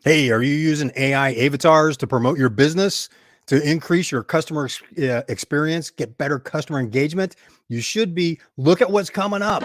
Hey, are you using AI avatars to promote your business, to increase your customer experience, get better customer engagement? You should be. Look at what's coming up.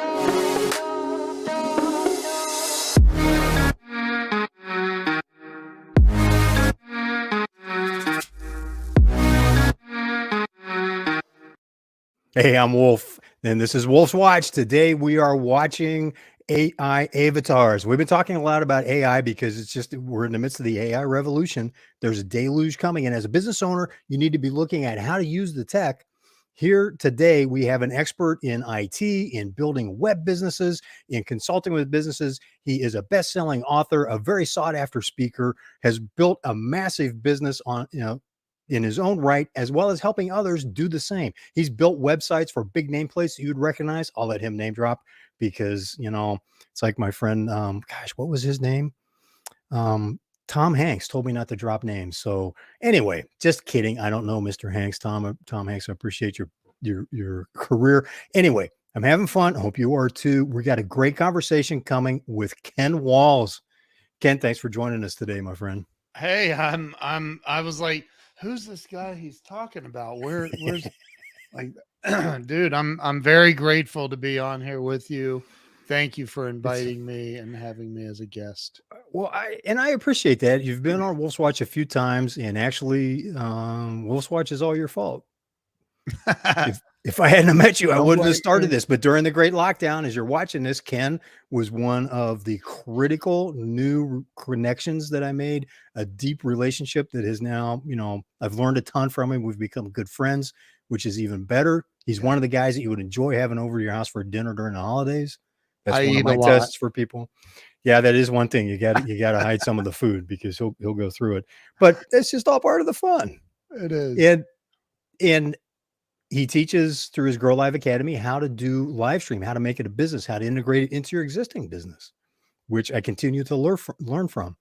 Hey, I'm Wolf, and this is Wolf's Watch. Today we are watching AI avatars. We've been talking a lot about AI because we're in the midst of the AI revolution. There's a deluge coming, and as a business owner, you need to be looking at how to use the tech. Here today, we have an expert in IT, in building web businesses, in consulting with businesses. He is a best-selling author, a very sought-after speaker, has built a massive business in his own right, as well as helping others do the same. He's built websites for big nameplates that you'd recognize. I'll let him name drop because, it's like my friend, gosh, what was his name? Tom Hanks told me not to drop names. So anyway, just kidding. I don't know Mr. Hanks, Tom Hanks. I appreciate your career. Anyway, I'm having fun. I hope you are too. We got a great conversation coming with Ken Walls. Ken, thanks for joining us today, my friend. Hey, I was like, who's this guy he's talking about? Where's like, dude, I'm very grateful to be on here with you. Thank you for It's inviting me and having me as a guest. Well, I appreciate that. You've been on Wolf's Watch a few times, and actually, Wolf's Watch is all your fault. If I hadn't met you, I Don't wouldn't have blame started me. this. But during the Great Lockdown, as you're watching this, Ken was one of the critical new connections that I made. A deep relationship that has now, I've learned a ton from him. We've become good friends, which is even better. He's Yeah, one of the guys that you would enjoy having over to your house for dinner during the holidays. That's I one of eat a my lot. tests for people. Yeah, that is one thing. You got to hide some of the food because he'll go through it. But it's just all part of the fun. It is. And and he teaches through his Grow Live Academy how to do live stream, how to make it a business, how to integrate it into your existing business, which I continue to learn from.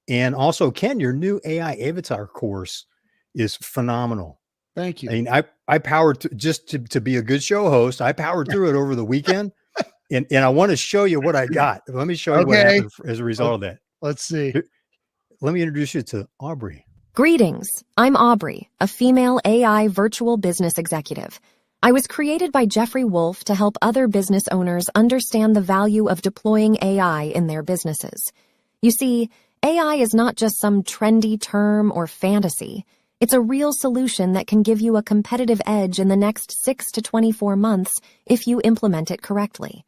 And also, Ken, your new AI avatar course is phenomenal. Thank I you. mean, I powered to be a good show host. I powered through it over the weekend, and I want to show you what I got. Let me show you what Okay. happened as a result Let's, of that. let's see. Let me introduce you to Aubrey. Greetings. I'm Aubrey, a female AI virtual business executive. I was created by Jeffrey Wolfe to help other business owners understand the value of deploying AI in their businesses. You see, AI is not just some trendy term or fantasy. It's a real solution that can give you a competitive edge in the next 6 to 24 months if you implement it correctly.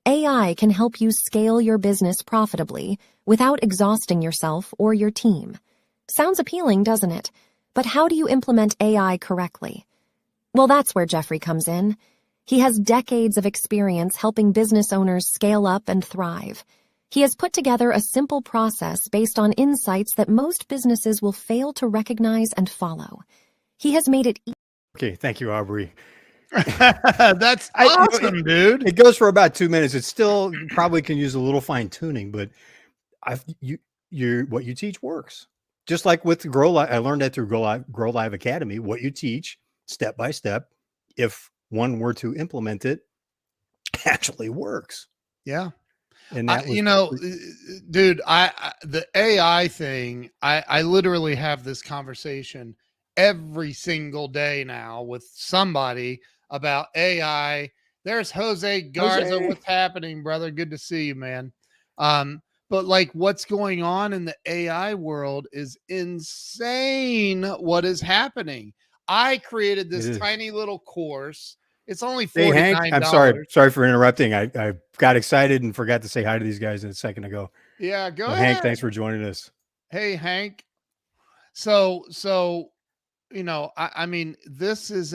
AI can help you scale your business profitably without exhausting yourself or your team. Sounds appealing, doesn't it? But how do you implement AI correctly? Well, that's where Jeffrey comes in. He has decades of experience helping business owners scale up and thrive. He has put together a simple process based on insights that most businesses will fail to recognize and follow. He has made it Okay, thank you, Aubrey. That's awesome, dude. It goes for about 2 minutes. It still probably can use a little fine tuning, but I you what you teach works. Just like with Grow Live, I learned that through Grow Live Academy. What you teach step by step, if one were to implement it, actually works. Yeah. And that was Dude, the AI thing, I literally have this conversation every single day now with somebody about AI. There's Jose Garza. Jose. What's happening, brother? Good to see you, man. But like what's going on in the AI world is insane what is happening. I created It this is. tiny little course. It's only Hey Hank, I'm $49. sorry for interrupting. I got excited and forgot to say hi to these guys a second ago. Yeah, go So Hank, ahead. thanks for joining us. Hey, Hank. So I mean, this is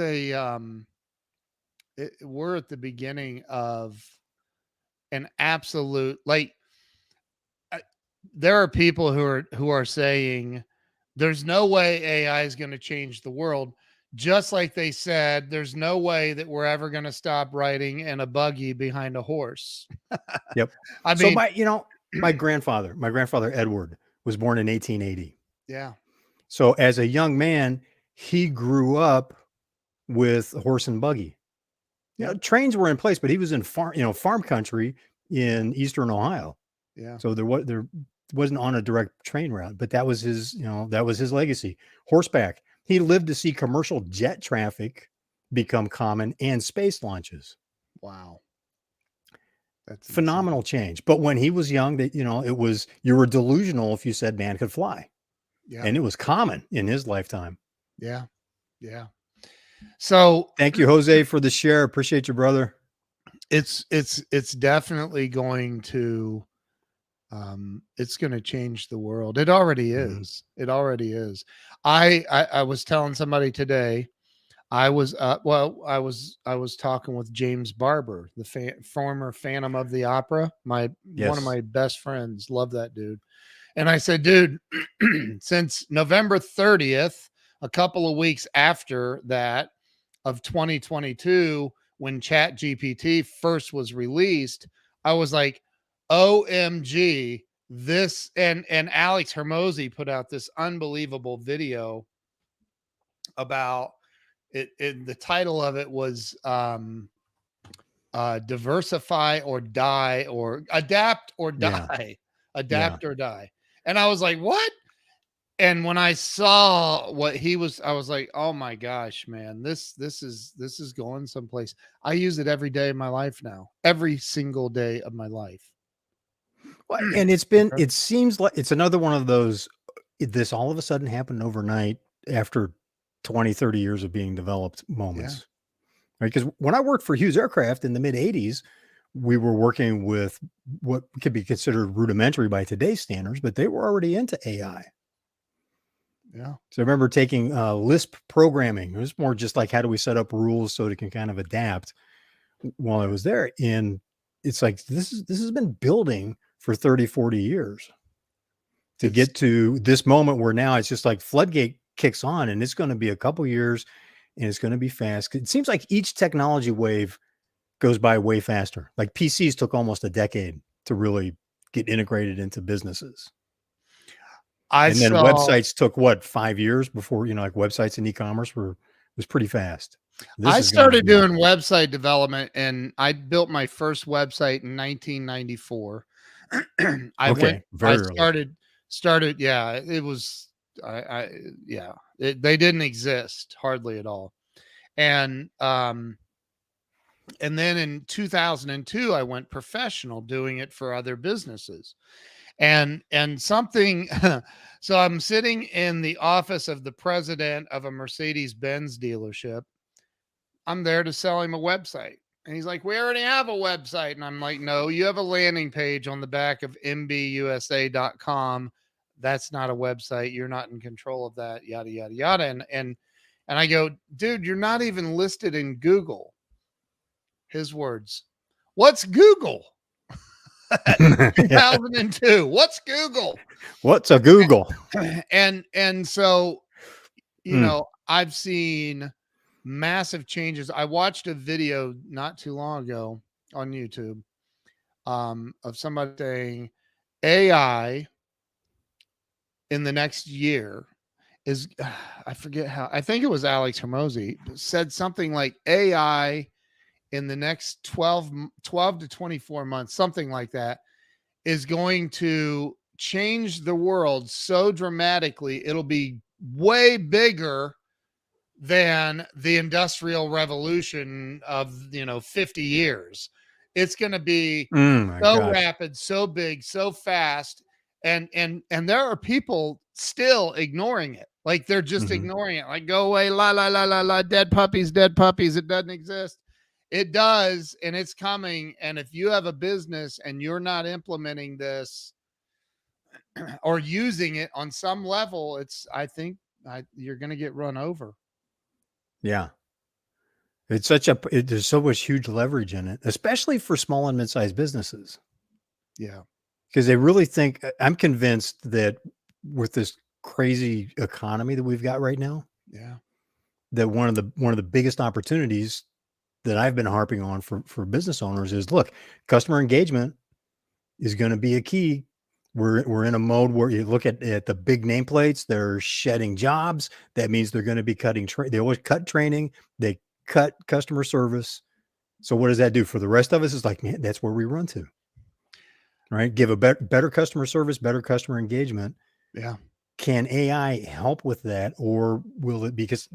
we're at the beginning of an absolute like. I, there are people who are saying there's no way AI is going to change the world. Just like they said, there's no way that we're ever going to stop riding in a buggy behind a horse. Yep. I So mean, my grandfather Edward was born in 1880. yeah, So as a young man, he grew up with a horse and buggy. yeah, Trains were in place, but he was in farm country in eastern Ohio. yeah. So there wasn't on a direct train route, but that was his, that was his legacy. Horseback. He lived to see commercial jet traffic become common and space launches. Wow. That's insane. Phenomenal change. But when he was young, that it was, you were delusional if you said man could fly. Yeah. And it was common in his lifetime. Yeah. Yeah. So thank you, Jose, for the share. Appreciate you, brother. It's definitely going to it's going to change the world. It already is. It already is. I was telling somebody today, I was talking with James Barber, the former Phantom of the Opera, one of my best friends. Love that dude. And I said, dude, since November 30th, a couple of weeks after that of 2022, when Chat GPT first was released, I was like, OMG, this, and Alex Hermosi put out this unbelievable video about it. The title of it was diversify or die, or adapt or die, adapt or die. And I was like, what? And when I saw what he was, I was like, oh my gosh, man, this is going someplace. I use it every day of my life now, every single day of my life. Well, and it seems like it's another one of those, this all of a sudden happened overnight after 20, 30 years of being developed moments. Right? Because when I worked for Hughes Aircraft in the mid 80s, we were working with what could be considered rudimentary by today's standards, but they were already into AI. Yeah. So I remember taking Lisp programming. It was more just like, how do we set up rules so it can kind of adapt while I was there. And it's like, this has been building for 30, 40 years to get to this moment where now it's just like floodgate kicks on, and it's going to be a couple years and it's going to be fast. It seems like each technology wave goes by way faster. Like PCs took almost a decade to really get integrated into businesses. And then websites took what, 5 years before, like websites and e-commerce was pretty fast. I started doing website development, and I built my first website in 1994. Started. Yeah, it was, they didn't exist hardly at all. And then in 2002, I went professional doing it for other businesses. And something, so I'm sitting in the office of the president of a Mercedes-Benz dealership. I'm there to sell him a website. And he's like, we already have a website. And I'm like, no, you have a landing page on the back of mbusa.com. That's not a website. You're not in control of that, yada, yada, yada. And I go, dude, you're not even listed in Google. His words, what's Google? 2002. What's Google? What's a Google? And so, I've seen massive changes. I watched a video not too long ago on YouTube of somebody saying AI in the next year is, I forget how, I think it was Alex Hermosi said something like AI in the next 12 to 24 months, something like that, is going to change the world so dramatically. It'll be way bigger than the Industrial Revolution of 50 years. It's going to be rapid, so big, so fast, and there are people still ignoring it. Like they're just ignoring it. Like, go away, la la la la la, dead puppies. It doesn't exist. It does, and it's coming. And if you have a business and you're not implementing this or using it on some level, I think you're going to get run over. Yeah. It's there's so much huge leverage in it, especially for small and mid-sized businesses. Yeah. Because they really think, I'm convinced that with this crazy economy that we've got right now, that one of the biggest opportunities that I've been harping on for business owners is, look, customer engagement is going to be a key. We're in a mode where you look at the big nameplates, they're shedding jobs. That means they're going to be cutting, they always cut training, they cut customer service. So what does that do for the rest of us? It's like, man, that's where we run to. right? Give a better customer service, better customer engagement. Yeah. Can AI help with that, or will it? Because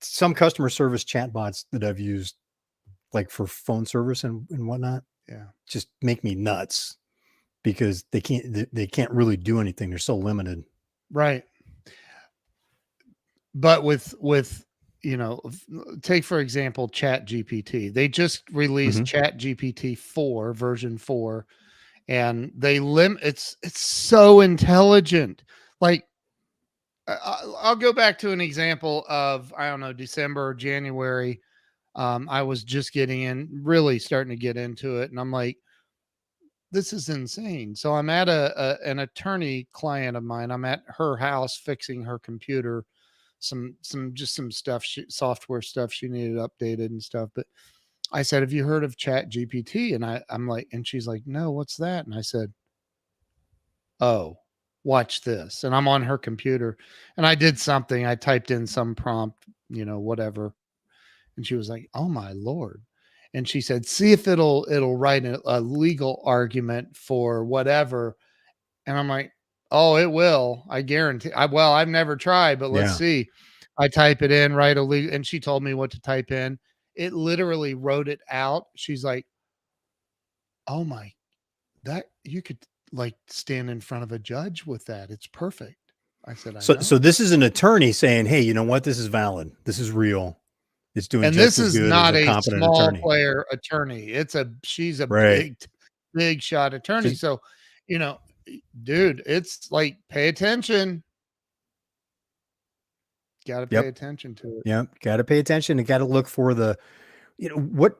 some customer service chatbots that I've used, like for phone service and whatnot, Yeah. just make me nuts because they can't really do anything. They're so limited. Right. But with take for example Chat GPT. They just released Mhm. Chat GPT 4 version 4, and it's so intelligent. Like I'll go back to an example of, I don't know, December or January. I was just really starting to get into it, and I'm like, this is insane. So I'm at an attorney client of mine. I'm at her house fixing her computer, some stuff, software stuff she needed updated and stuff. But I said, "Have you heard of Chat GPT?" And I'm like, and she's like, "No, what's that?" And I said, "Oh, watch this." And I'm on her computer, and I did something. I typed in some prompt, whatever. And she was like, "Oh my Lord." And she said, "See if it'll write a legal argument for whatever." And I'm like, "Oh, it will. I guarantee." I've never tried, but let's Yeah. see. I type it in, write a legal, and she told me what to type in. It literally wrote it out. She's like, "Oh my, that you could like stand in front of a judge with that. It's perfect." I said, "I So know." this is an attorney saying, "Hey, you know what? This is valid. This is real. It's doing And just this as is good as not a a competent small attorney." player attorney. She's a Right. big shot attorney. Just So, you know, dude, it's like, pay attention. Got to pay yep. attention to it. Yep. Got to pay attention and got to look for what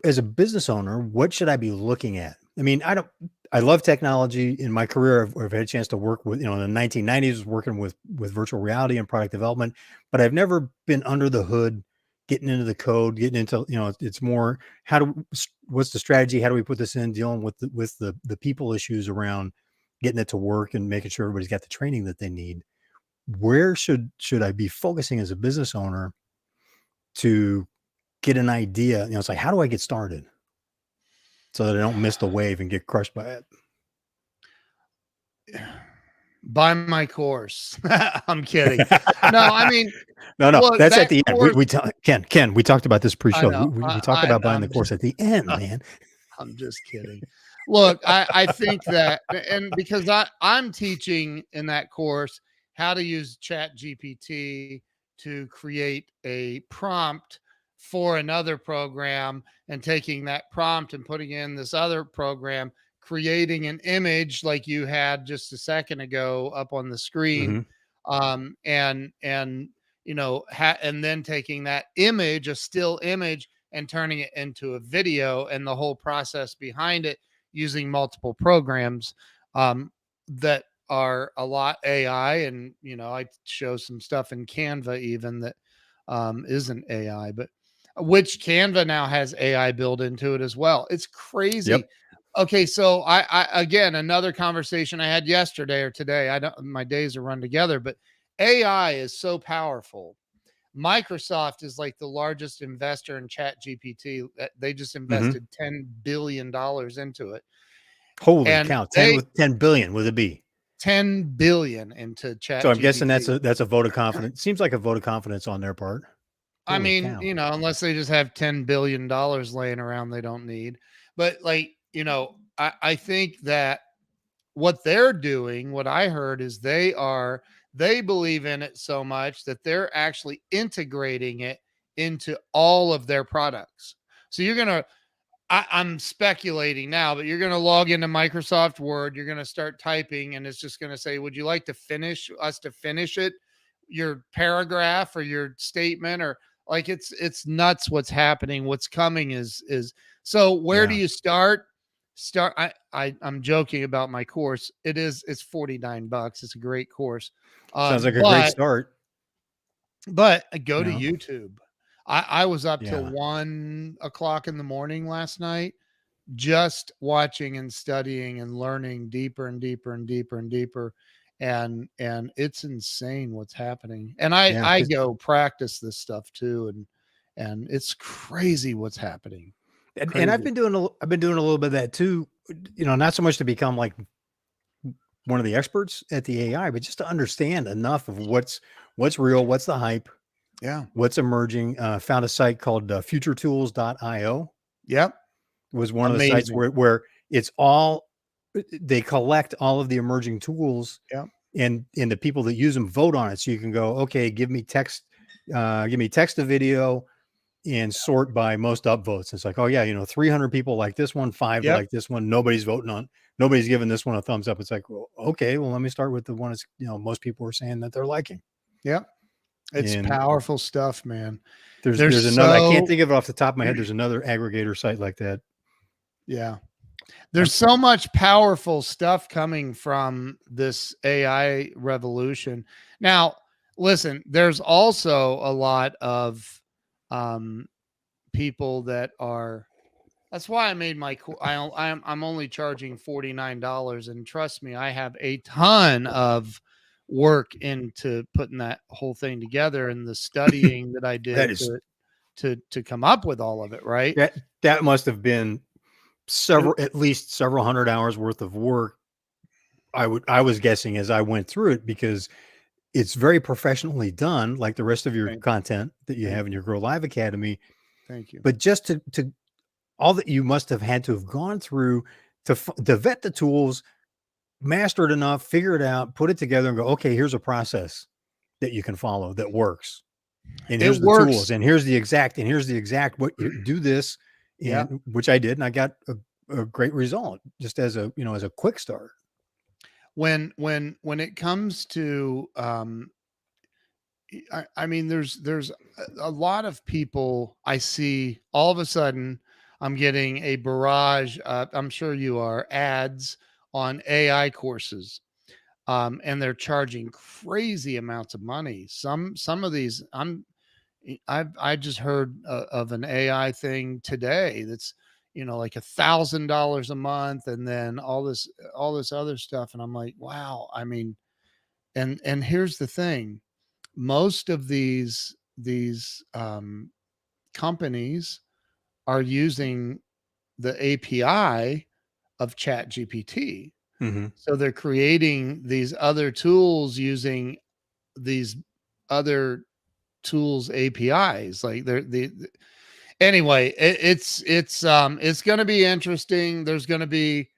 as a business owner, what should I be looking at? I mean, I love technology. In my career. I've had a chance to work with, in the 1990s, working with virtual reality and product development, but I've never been under the hood, getting into the code, getting into, it's more, what's the strategy? How do we put this in, dealing with the people issues around getting it to work and making sure everybody's got the training that they need. Where should I be focusing as a business owner to get an idea? It's like, how do I get started so that I don't miss the wave and get crushed by it? Buy my course. I'm kidding. No, I mean, No, look, that's at that the end. course, Ken, we talked about this I pre-show. know. We talked about buying the I'm course just, at the end, man. I'm just kidding. Look, I think that, and because I'm teaching in that course how to use Chat GPT to create a prompt for another program, and taking that prompt and putting in this other program, creating an image like you had just a second ago up on the screen, Hmm. and and then taking that image, a still image, and turning it into a video, and the whole process behind it, using multiple programs that are a lot AI. And I show some stuff in Canva even that isn't AI, but which Canva now has AI built into it as well. It's crazy. Yep. Okay, so I again, another conversation I had yesterday or today. I don't My days are run together, but AI is so powerful. Microsoft is like the largest investor in Chat GPT. They just Hmm. invested $10 billion into it. Holy And cow. they 10 billion with a B. 10 billion into So Chat I'm guessing GPT. that's a vote of confidence. Seems like a vote of confidence on their part. I Holy mean, cow. unless they just have $10 billion laying around they don't need. But like, I think that what they're doing, what I heard is they believe in it so much that they're actually integrating it into all of their products. So I'm speculating now, but you're going to log into Microsoft Word, you're going to start typing, and it's just going to say, "Would you like to finish it, your paragraph or your statement?" Or like, it's nuts what's happening. What's coming is so. Where do Yeah. you start? I'm joking about my course. It's $49. It's a great course. Sounds like a great But start. go You to know? YouTube. I was up till Yeah. 1 o'clock in the morning last night, just watching and studying and learning deeper and deeper and deeper and deeper. And it's insane what's happening. And Yeah. I go practice this stuff too. And it's crazy what's happening. And I've been doing I've been doing a little bit of that too, not so much to become like one of the experts at the AI, but just to understand enough of what's real, what's the hype, Yeah. what's emerging. Found a site called futuretools.io. Yep. Was one of the sites Amazing. where it's all, they collect all of the emerging tools, Yep. and the people that use them vote on it. So you can go, okay, give me text to video and sort by most upvotes. It's like, oh yeah, 300 people like this one, 5 Yep. like this one. Nobody's giving this one a thumbs up. It's like, well, okay, well, let me start with the one that's, most people are saying that they're liking. Yep. It's And powerful stuff, man. there's another, I can't think of it off the top of my head. There's another aggregator site like that. Yeah. There's so much powerful stuff coming from this AI revolution. Now, listen, there's also a lot of people that are, that's why I made my, I'm only charging $49. And trust me, I have a ton of work into putting that whole thing together and the studying that I did to come up with all of it. Right. That must have been at least several hundred hours worth of work. I was guessing as I went through it, because it's very professionally done, like the rest of your content that you have in your Grow Live Academy. Thank you. But just to all that you must have had to have gone through to vet the tools, master it enough, figure it out, put it together and go, okay, here's a process that you can follow that works. And here's the tools, and here's the exact, what you do this, and which I did. And I got a great result just as a quick start. When it comes to, I mean, there's a lot of people I see all of a sudden. I'm getting a barrage. I'm sure you are, ads on AI courses, and they're charging crazy amounts of money. Some of these, I just heard of an AI thing today that's like $1,000 a month, and then all this other stuff, and I'm like, wow. I mean, and here's the thing: most of these companies are using the API of Chat GPT. Mm-hmm. So they're creating these other tools using these other tools APIs. Like anyway, it's going to be interesting. There's going to be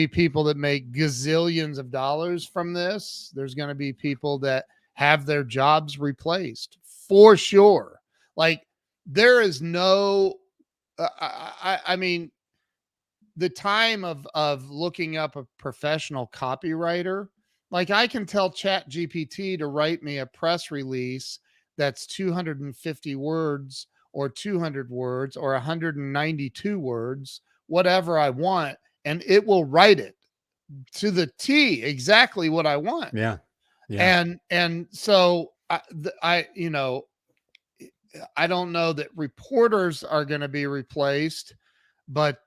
people that make gazillions of dollars from this. There's going to be people that have their jobs replaced for sure. Like, there is no, I mean, the time of looking up a professional copywriter, like, I can tell Chat GPT to write me a press release that's 250 words or 200 words or 192 words, whatever I want, and it will write it to the T, exactly what I want. Yeah. And so I don't know that reporters are going to be replaced, but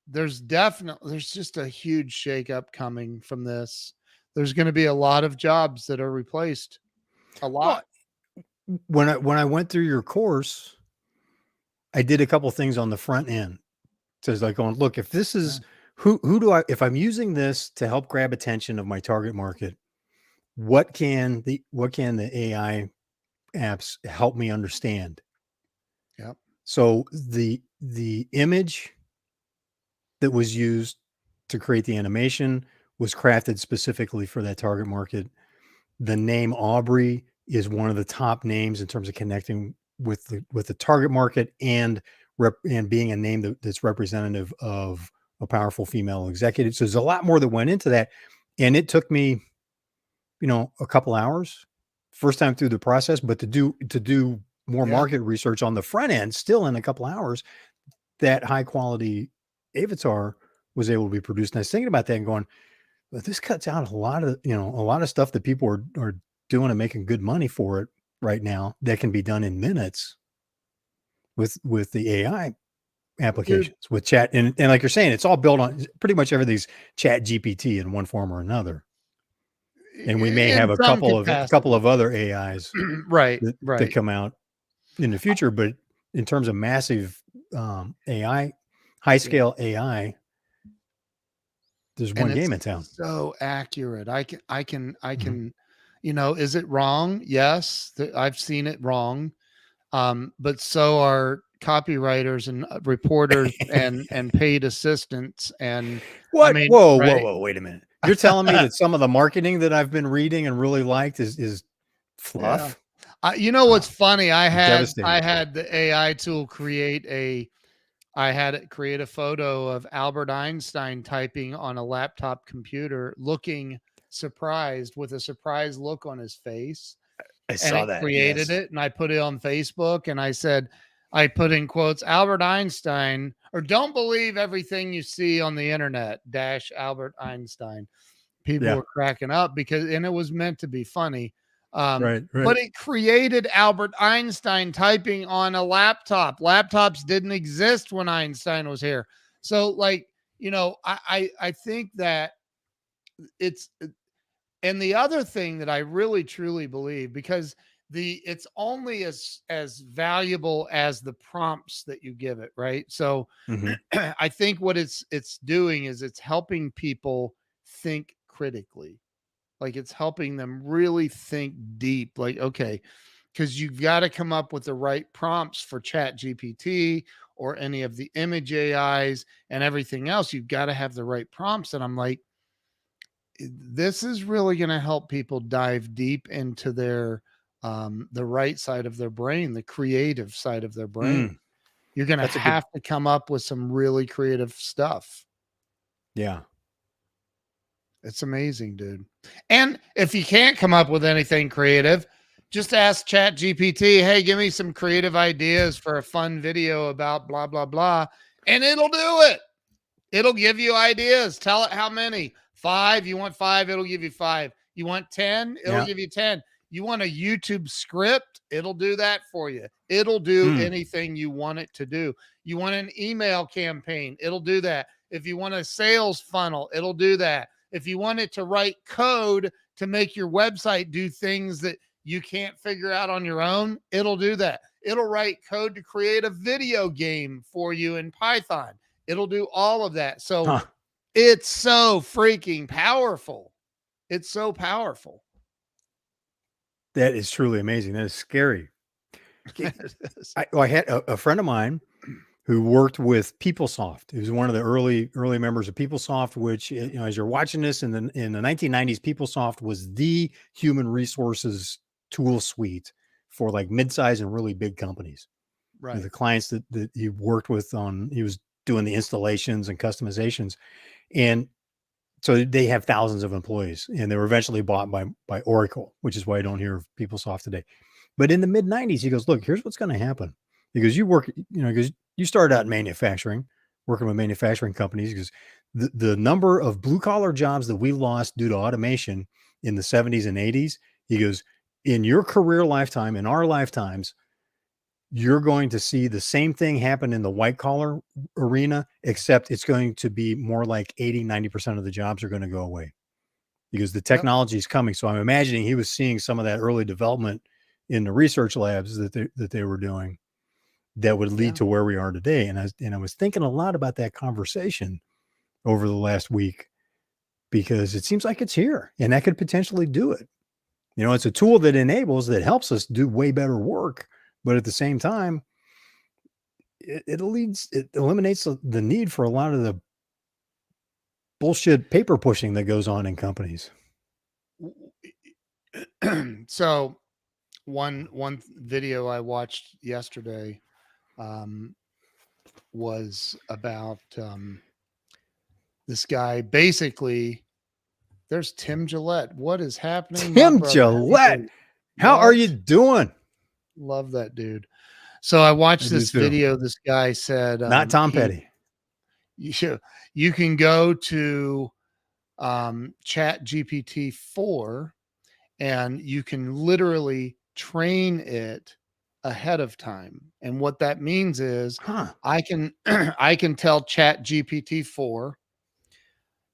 there's just a huge shakeup coming from this. There's going to be a lot of jobs that are replaced. A lot. Well, when I went through your course, I did a couple things on the front end. So it's like going, look, if this is who do if I'm using this to help grab attention of my target market, what can the AI apps help me understand? Yep. So the image that was used to create the animation was crafted specifically for that target market. The name Aubrey is one of the top names in terms of connecting with the target market and being a name that's representative of a powerful female executive. So there's a lot more that went into that. And it took me, a couple hours first time through the process, but to do more market research on the front end, still in a couple hours, that high quality avatar was able to be produced. And I was thinking about that and going, well, this cuts out a lot of stuff that people are doing and making good money for it right now that can be done in minutes with the AI applications, with chat. And like you're saying, it's all built on pretty much everything's Chat GPT in one form or another. And we may have a couple of other AIs right that come out in the future, but in terms of massive AI, high scale AI, there's And one game in it's town. so accurate. I Mhm. can, is it wrong? Yes, I've seen it wrong. But so are copywriters and reporters and paid assistants. And I What? mean, Whoa, whoa, right? whoa! Wait a minute. You're telling me that some of the marketing that I've been reading and really liked is Yeah. fluff? You know Oh, what's funny? I'm devastated. I had the AI tool I had it create a photo of Albert Einstein typing on a laptop computer, looking surprised with a surprised look on his face. I And saw it that. created Yes. it, and I put it on Facebook, and I put in quotes, Albert Einstein, or don't believe everything you see on the internet, dash Albert Einstein. People Yeah. were cracking up and it was meant to be funny. Right. Right. But it created Albert Einstein typing on a laptop. Laptops didn't exist when Einstein was here. So, like, I think that it's and the other thing that I really truly believe, because it's only as valuable as the prompts that you give it, right? So Mhm. I think what it's doing is it's helping people think critically. Like, it's helping them really think deep. Like, okay, because you've got to come up with the right prompts for Chat GPT or any of the image AIs and everything else. You've got to have the right prompts. And I'm like, this is really going to help people dive deep into the right side of their brain, the creative side of their brain. Mm, You're going to that's a good. have to come up with some really creative stuff. Yeah. It's amazing, dude. And if you can't come up with anything creative, just ask Chat GPT, hey, give me some creative ideas for a fun video about blah blah blah, and it'll do it. It'll give you ideas. Tell it how many. 5. You want 5, it'll give you 5. You want 10, it'll Yeah. give you 10. You want a YouTube script, it'll do that for you. It'll do Mm. anything you want it to do. You want an email campaign, it'll do that. If you want a sales funnel, it'll do that. If you want it to write code to make your website do things that you can't figure out on your own, it'll do that. It'll write code to create a video game for you in Python. It'll do all of that. So Huh. it's so freaking powerful. It's so powerful. That is truly amazing. That is scary. I had a friend of mine who worked with PeopleSoft. He was one of the early members of PeopleSoft, which, as you're watching this in the 1990s, PeopleSoft was the human resources tool suite for like mid-size and really big companies. Right. The clients that he worked with he was doing the installations and customizations. And so they have thousands of employees, and they were eventually bought by Oracle, which is why I don't hear of PeopleSoft today. But in the mid 90s, he goes, look, here's what's going to happen. Because because you started out in manufacturing, working with manufacturing companies, because the number of blue collar jobs that we lost due to automation in the 70s and 80s, he goes, in your career lifetime, in our lifetimes, you're going to see the same thing happen in the white collar arena, except it's going to be more like 80-90% of the jobs are going to go away because the technology is coming. So I'm imagining he was seeing some of that early development in the research labs that they were doing that would lead to where we are today. And I was thinking a lot about that conversation over the last week because it seems like it's here and that could potentially do it. It's a tool that helps us do way better work, but at the same time, it eliminates the need for a lot of the bullshit paper pushing that goes on in companies. So one video I watched yesterday was about this guy. Basically, there's Tim Gillette. What is happening, my Tim brother? Gillette, how are you doing? Love that dude. So I watched this too. video. This guy said, Not Tom Petty. You can go to Chat GPT 4 and you can literally train it ahead of time. And what that means is I can I can tell Chat GPT 4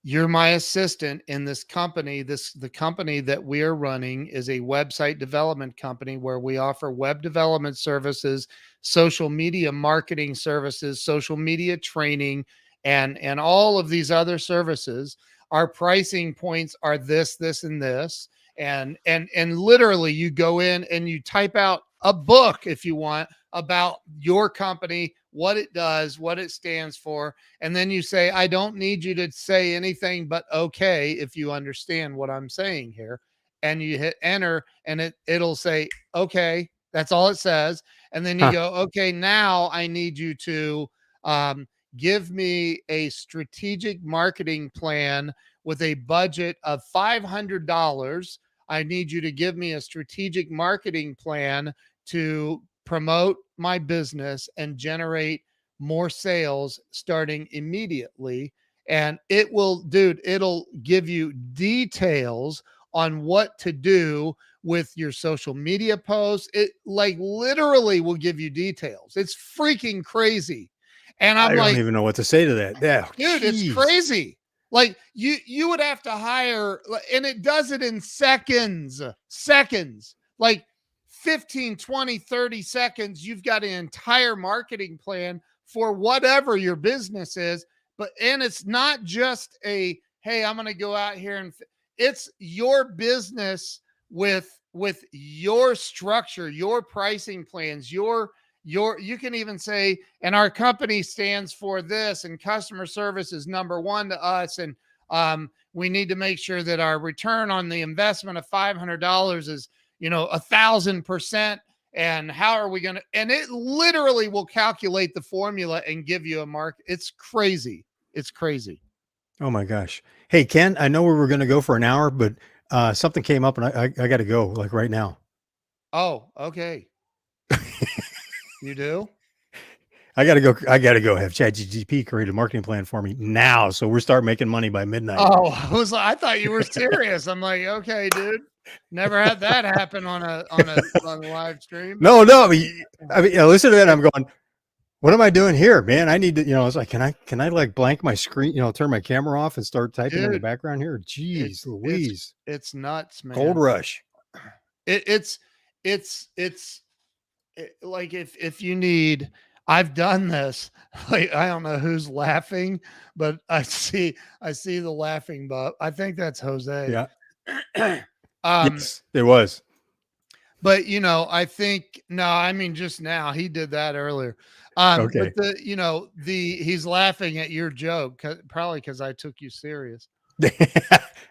you're my assistant in this company. The company that we are running is a website development company where we offer web development services, social media marketing services, social media training, and all of these other services. Our pricing points are this, this, and this. And literally you go in and you type out a book if you want about your company, what it does, what it stands for. And then you say, I don't need you to say anything but okay if you understand what I'm saying here. And you hit enter and it'll say, okay, that's all it says. And then you Huh. go, okay, now I need you to um, give me a strategic marketing plan with a budget of $500. I need you to give me a strategic marketing plan to promote my business and generate more sales starting immediately. And it will, dude, it'll give you details on what to do with your social media posts. It like literally will give you details. It's freaking crazy. And I'm I don't like, even know what to say to that. Yeah, dude, it's jeez. crazy. Like you would have to hire, and it does it in seconds, like 15, 20, 30 seconds. You've got an entire marketing plan for whatever your business is. And it's not just a, hey, I'm going to go out here and it's your business with your structure, your pricing plans, you can even say, and our company stands for this, and customer service is number one to us. And we need to make sure that our return on the investment of $500 is, 1,000%. And how are we going to, and it literally will calculate the formula and give you a mark. It's crazy. It's crazy. Oh my gosh. Hey, Ken, I know we were going to go for an hour, but something came up and I got to go like right now. Oh, okay. You do? I got to go. I got to go have ChatGPT create a marketing plan for me now. So we're starting making money by midnight. Oh, I thought you were serious. I'm like, okay, dude. Never had that happen on a live stream. No. I mean, listen to that. I'm going, what am I doing here, man? I need to, it's like, can I like blank my screen, turn my camera off and start typing in the background here? Jeez Louise. It's nuts, man. Gold rush. It's like if you need, I've done this. Like I don't know who's laughing, but I see the laughing butt. I think that's Jose. Yeah. Yes, it was. But I think I mean just now he did that earlier. Okay. But he's laughing at your joke probably because I took you serious.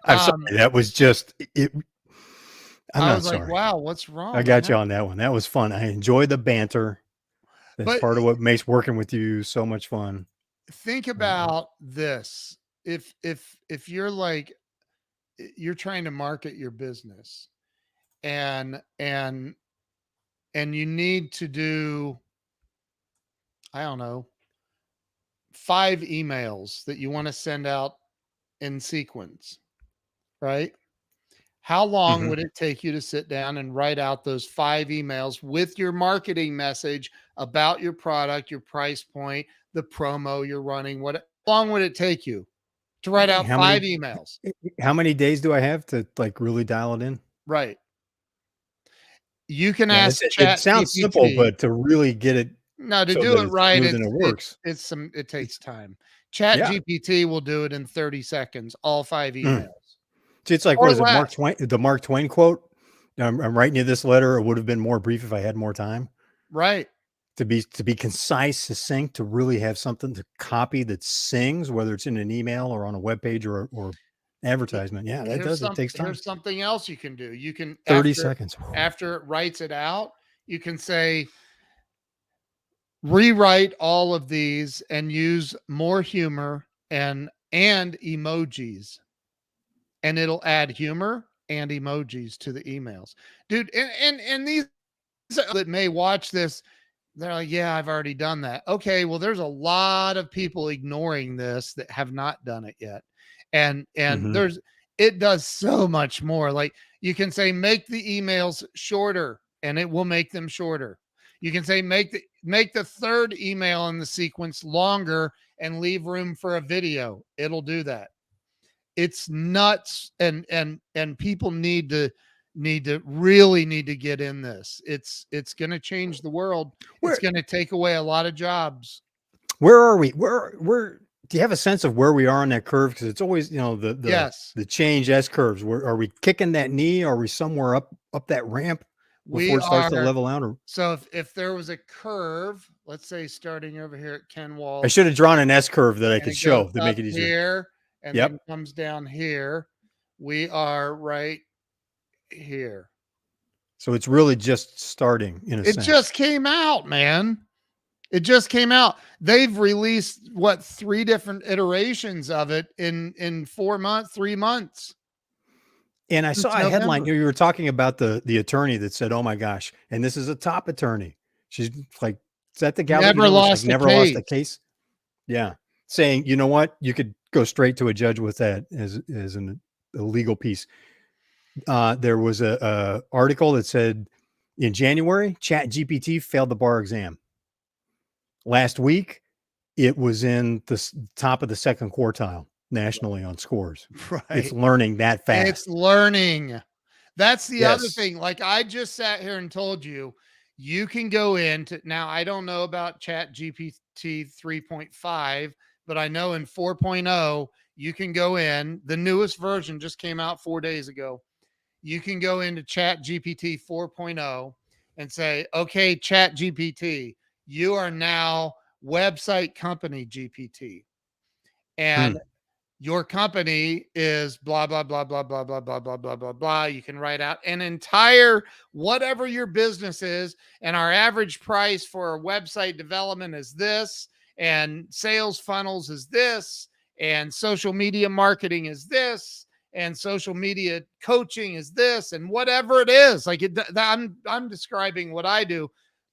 I'm sorry. That was just it. I was like, wow, what's wrong? I got you on that one. That was fun. I enjoy the banter. That's part of what makes working with you so much fun. Think about this. If you're like, you're trying to market your business and you need to do, I don't know, 5 emails that you want to send out in sequence, right? How long would it take you to sit down and write out those 5 emails with your marketing message about your product, your price point, the promo you're running? How long would it take you to write out 5 emails? How many days do I have to like really dial it in? Right. You can ask it sounds simple, but to really get it to do it right, and it works. It takes time. Chat GPT will do it in 30 seconds, all 5 emails. See, it's like, what is it, Mark Twain? The Mark Twain quote. I'm writing you this letter. It would have been more brief if I had more time. Right. To be concise, succinct, to really have something to copy that sings, whether it's in an email or on a web page or advertisement. Yeah, that does. It takes time. Here's something else you can do. You can 30 seconds after it writes it out. You can say, rewrite all of these and use more humor and emojis, and it'll add humor and emojis to the emails, dude. And these that may watch this, they're like, yeah, I've already done that. Okay, well, there's a lot of people ignoring this that have not done it yet. And it does so much more. Like you can say, make the emails shorter, and it will make them shorter. You can say, make the third email in the sequence longer and leave room for a video. It'll do that. it's nuts, and people need to really need to get in this. It's going to change the world. Where It's going to take away a lot of jobs. where are we? Where do you have a sense of where we are on that curve? Because it's always, Yes, the change S curves. Where are we kicking that knee? Are we somewhere up that ramp we before it starts to are. level out? Or So if there was a curve, let's say starting over here at Ken I Walls, should have drawn an S curve that I and could it goes show to up make it easier. here and Yep. then comes down here, we are right here. So it's really just starting in a It sense. just came out, man. It just came out. They've released 3 different iterations of it in 4 months, 3 months. And I Since saw a headline. November. You were talking about the attorney that said, "Oh my gosh!" And this is a top attorney. She's like, "Is that the gal that you Never know that's, lost like, a never lost a case. case?" Yeah, saying, "You know what? You could go straight to a judge with that as a legal piece." There was a article that said in January, ChatGPT failed the bar exam. Last week, it was in the top of the second quartile nationally on scores. Right. It's learning that fast. It's learning. That's the other Yes. thing. Like I just sat here and told you, you can go into now. I don't know about Chat GPT 3.5, but I know in 4.0, you can go in. The newest version just came out 4 days ago. You can go into Chat GPT 4.0 and say, okay, Chat GPT, you are now website company GPT. And your company is blah, blah, blah, blah, blah, blah, blah, blah, blah, blah, blah. You can write out an entire whatever your business is. And our average price for a website development is this, and sales funnels is this, and social media marketing is this, and social media coaching is this, and whatever it is. Like I'm describing what I do.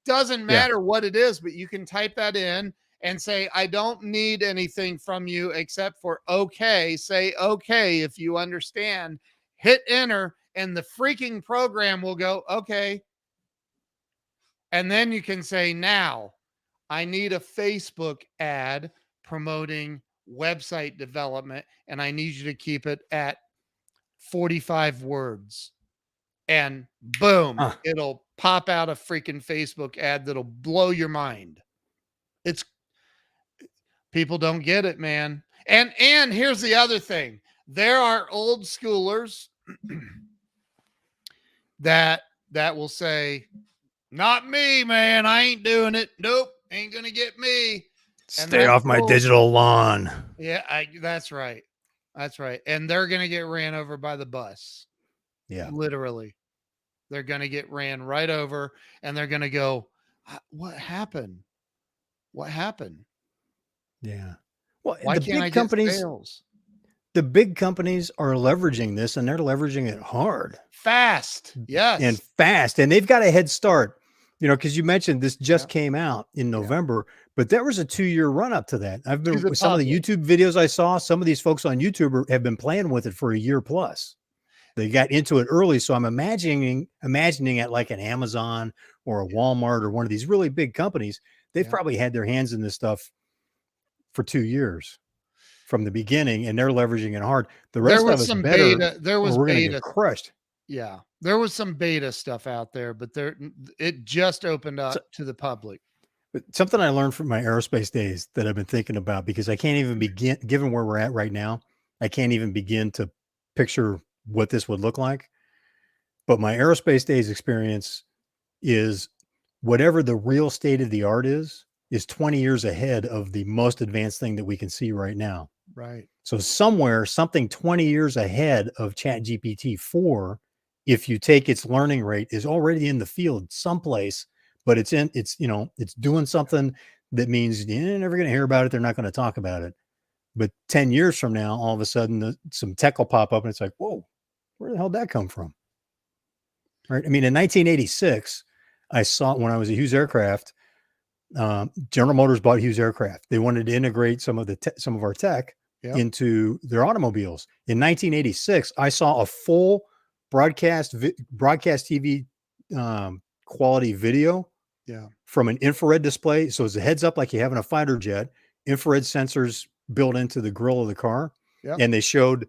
Doesn't matter what it is, but you can type that in and say, I don't need anything from you except for okay. Say okay if you understand. Hit enter, and the freaking program will go, okay. And then you can say, now I need a Facebook ad promoting website development, and I need you to keep it at 45 words. And boom, it'll pop out a freaking Facebook ad that'll blow your mind. It's People don't get it, man. And here's the other thing. There are old schoolers that will say, not me, man. I ain't doing it. Nope. Ain't going to get me. Stay off my digital lawn. Yeah, that's right. That's right. And they're going to get ran over by the bus. Yeah. Literally. They're going to get ran right over, and they're going to go, what happened? What happened? Yeah. Well, Why the can't I big get companies, sales? the big companies are leveraging this, and they're leveraging it hard. Fast. Yes. And fast. And they've got a head start, because you mentioned this just came out in November, but there was a 2-year run up to that. I've been with some of the YouTube videos I saw. Some of these folks on YouTube have been playing with it for a year plus. They got into it early. So I'm imagining it like an Amazon or a Walmart or one of these really big companies. They've probably had their hands in this stuff for 2 years from the beginning, and they're leveraging it hard. The rest of us better. We're going to get crushed. Yeah, there was some beta stuff out there, but it just opened up to the public. But something I learned from my aerospace days that I've been thinking about, because I can't even begin, given where we're at right now, I can't even begin to picture what this would look like. But my aerospace days experience is whatever the real state of the art is 20 years ahead of the most advanced thing that we can see right now. Right. So something 20 years ahead of ChatGPT 4, if you take its learning rate, is already in the field someplace, but it's doing something that means you're never going to hear about it. They're not going to talk about it. But 10 years from now, all of a sudden some tech will pop up and it's like, whoa, where the hell did that come from? Right. I mean, in 1986, I saw, when I was at Hughes Aircraft, General Motors bought Hughes Aircraft. They wanted to integrate some of our tech into their automobiles. In 1986, I saw a full broadcast TV quality video from an infrared display. So it's a heads up like you have in a fighter jet, infrared sensors built into the grill of the car. And they showed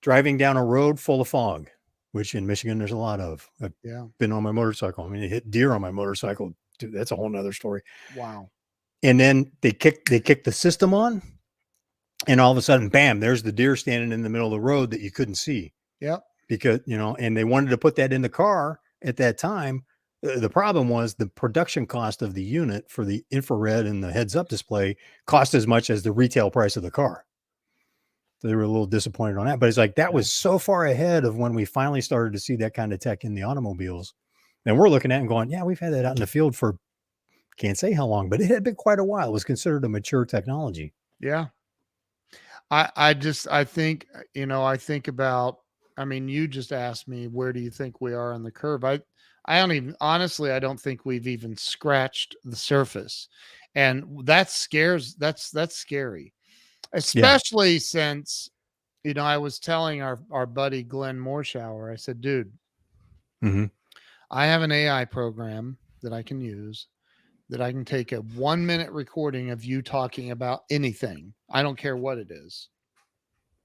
driving down a road full of fog, which in Michigan there's a lot of. I've Yeah. been on my motorcycle. I mean, I hit deer on my motorcycle. Dude, that's a whole nother story. Wow. And then they kicked the system on, and all of a sudden, bam, there's the deer standing in the middle of the road that you couldn't see. Yep. Because, and they wanted to put that in the car at that time. The problem was the production cost of the unit for the infrared and the heads up display cost as much as the retail price of the car. So they were a little disappointed on that, but it's like, that was so far ahead of when we finally started to see that kind of tech in the automobiles. And we're looking at it and going, yeah, we've had that out in the field for, can't say how long, but it had been quite a while. It was considered a mature technology. Yeah. I think, I think about, I mean, you just asked me, where do you think we are on the curve? I don't even, honestly, I don't think we've even scratched the surface. And that's scary, especially since, I was telling our buddy, Glenn Morshower, I said, dude, I have an AI program that I can use, that I can take a 1-minute recording of you talking about anything. I don't care what it is.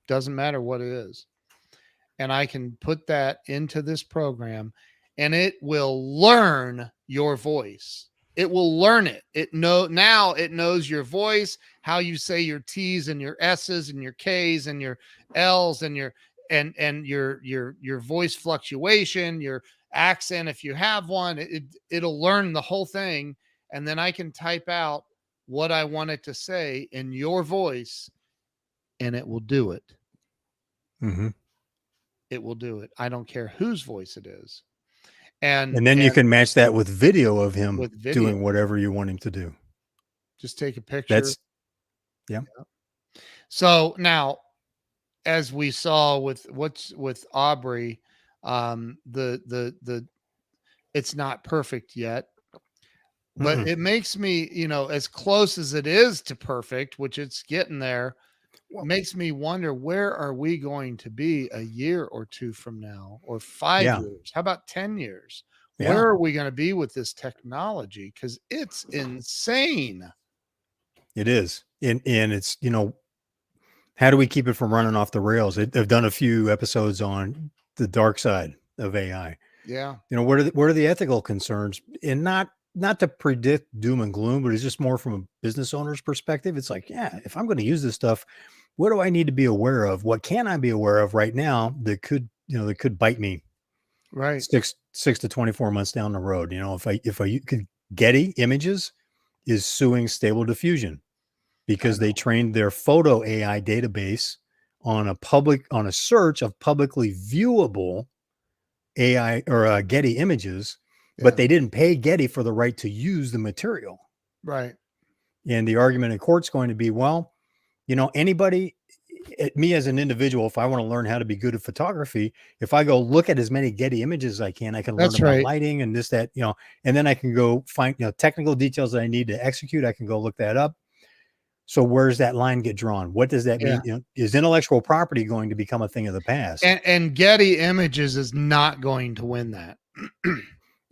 Doesn't matter what it is. And I can put that into this program, and it will learn your voice. It will learn it. Now it knows your voice, how you say your T's and your S's and your K's and your L's and your voice fluctuation, your accent if you have one. It'll learn the whole thing, and then I can type out what I want it to say in your voice, and it will do it. It will do it. I don't care whose voice it is. And then you can match that with video of him doing whatever you want him to do. Just take a picture. Yeah. So now, as we saw with Aubrey, it's not perfect yet, but it makes me, as close as it is to perfect, which it's getting there, makes me wonder, where are we going to be a year or two from now, or 5 years? How about 10 years? Where are we going to be with this technology? Because it's insane. It is. And it's, how do we keep it from running off the rails? I've done a few episodes on the dark side of AI. Yeah. What are the ethical concerns? And not to predict doom and gloom, but it's just more from a business owner's perspective. It's like, yeah, if I'm going to use this stuff, what do I need to be aware of? What can I be aware of right now that could bite me? Right. 6 to 24 months down the road. If I could, Getty Images is suing Stable Diffusion because they trained their photo AI database on a search of publicly viewable AI or Getty images, but they didn't pay Getty for the right to use the material. Right. And the argument in court's going to be, well, anybody, me as an individual, if I want to learn how to be good at photography, if I go look at as many Getty images as I can learn about lighting and this, that, and then I can go find, technical details that I need to execute. I can go look that up. So where's that line get drawn? What does that mean? Is intellectual property going to become a thing of the past? And Getty Images is not going to win that.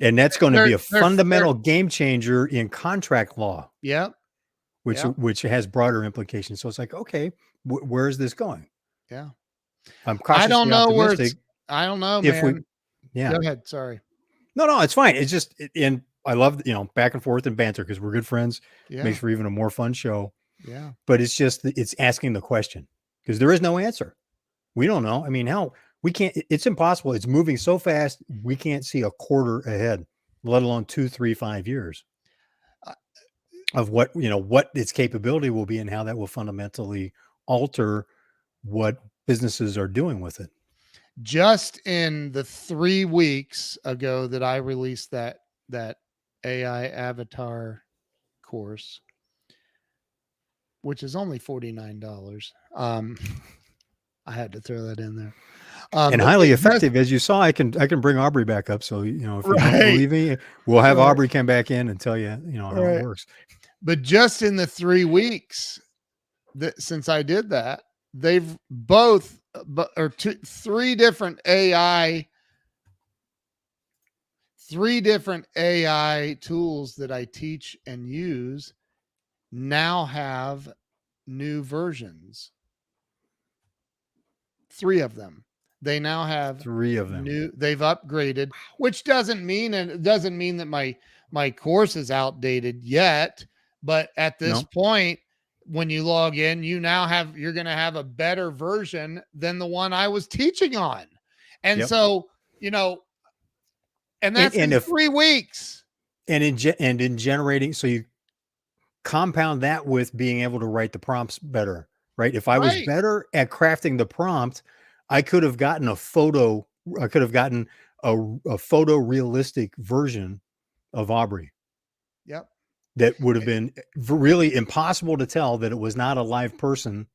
And that's going to be a fundamental game changer in contract law. Yep. Which has broader implications. So it's like, okay, where is this going? Yeah. I'm cautiously optimistic. I don't know, man. Go ahead. Sorry. No, it's fine. It's just, and I love, back and forth and banter because we're good friends. Yeah. Makes for even a more fun show. Yeah. But it's just, it's asking the question because there is no answer. We don't know. I mean, we can't, it's impossible. It's moving so fast. We can't see a quarter ahead, let alone 2, 3, 5 years of what its capability will be and how that will fundamentally alter what businesses are doing with it. Just in the 3 weeks ago that I released that AI avatar course, which is only $49. I had to throw that in there. And highly effective, as you saw. I can bring Aubrey back up. So, if you don't believe me, we'll have Aubrey come back in and tell you, how it works. But just in the 3 weeks since I did that, they've both, three different AI tools that I teach and use now have new versions. 3 of them. They now have 3 of them. they've upgraded, which doesn't mean, and it doesn't mean that my course is outdated yet, but at this No. point, when you log in, you're going to have a better version than the one I was teaching on. And Yep. so, and that's in 3 weeks. And in generating, so you compound that with being able to write the prompts better, right? If I was Right. better at crafting the prompt, I could have gotten a photorealistic version of Aubrey. Yep. That would have been really impossible to tell that it was not a live person,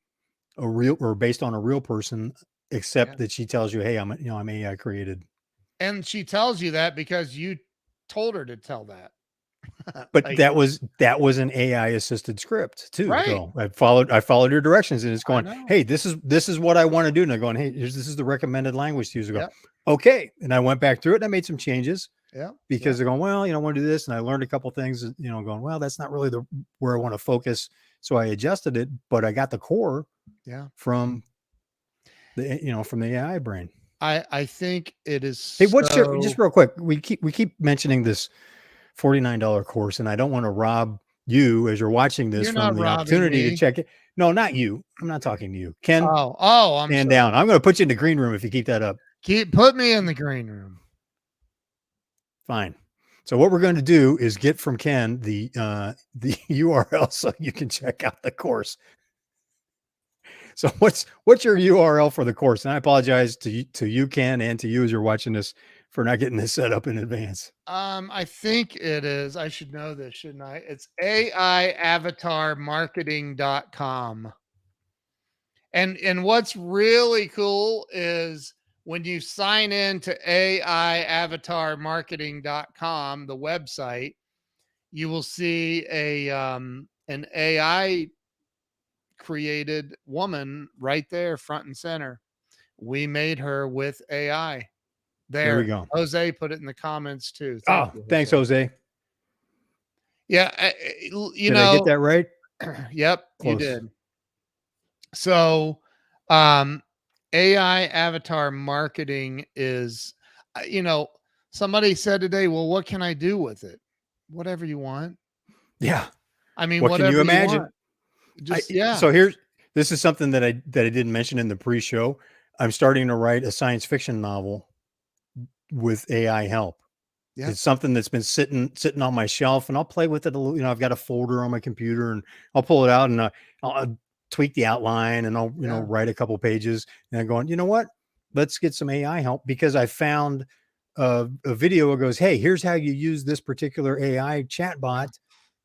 based on a real person, except that she tells you, "Hey, I'm AI created." And she tells you that because you told her to tell that. But that was an AI assisted script too. Right. Though I followed your directions, and it's going, know. "Hey, this is what I want to do." And I'm going, "Hey, this is the recommended language to use." I go, Yep. "Okay." And I went back through it and I made some changes. Yeah. Because they're going, "Well, I want to do this." And I learned a couple things, going, "Well, that's not really where I want to focus." So I adjusted it, but I got the core from from the AI brain. I think it is. Hey, just real quick? We keep mentioning this $49 course, and I don't want to rob you as you're watching this from the opportunity to check it. No, not you. I'm not talking to you, Ken. I'm stand down. I'm going to put you in the green room if you keep that up. Put me in the green room. Fine. So what we're going to do is get from Ken the URL so you can check out the course. So what's your URL for the course? And I apologize to you, Ken, and to you as you're watching this for not getting this set up in advance. I think it is. I should know this, shouldn't I? It's aiavatarmarketing.com. And what's really cool is when you sign in to aiavatarmarketing.com, the website, you will see an AI created woman right there, front and center. We made her with AI. There we go. Jose put it in the comments too. Thank you, thanks, Jose. Yeah, did I get that right? Yep, close. You did. So, AI avatar marketing is, somebody said today, well, what can I do with it? Whatever you want. Yeah. I mean, what can you imagine? So this is something that I didn't mention in the pre-show. I'm starting to write a science fiction novel with AI help. Yeah. It's something that's been sitting on my shelf, and I'll play with it a little. I've got a folder on my computer, and I'll pull it out and I'll tweak the outline, and I'll write a couple pages, and I'm going, you know what? Let's get some AI help, because I found a video that goes, hey, here's how you use this particular AI chatbot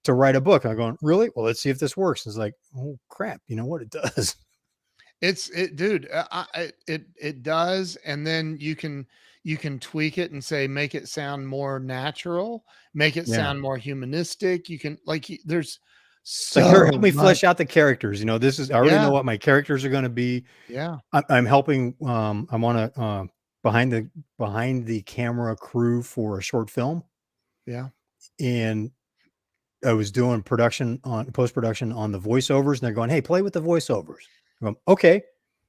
to write a book. I'm going, really? Well, let's see if this works. It's like, oh crap, you know what? It does. Dude, it does. And then you can tweak it and say, make it sound more natural, make it sound more humanistic. You can there's so like, help me flesh out the characters. I already know what my characters are going to be. Yeah. I'm helping. I'm on a behind the camera crew for a short film. Yeah. And I was doing post-production on the voiceovers, and they're going, hey, play with the voiceovers. I'm going, okay.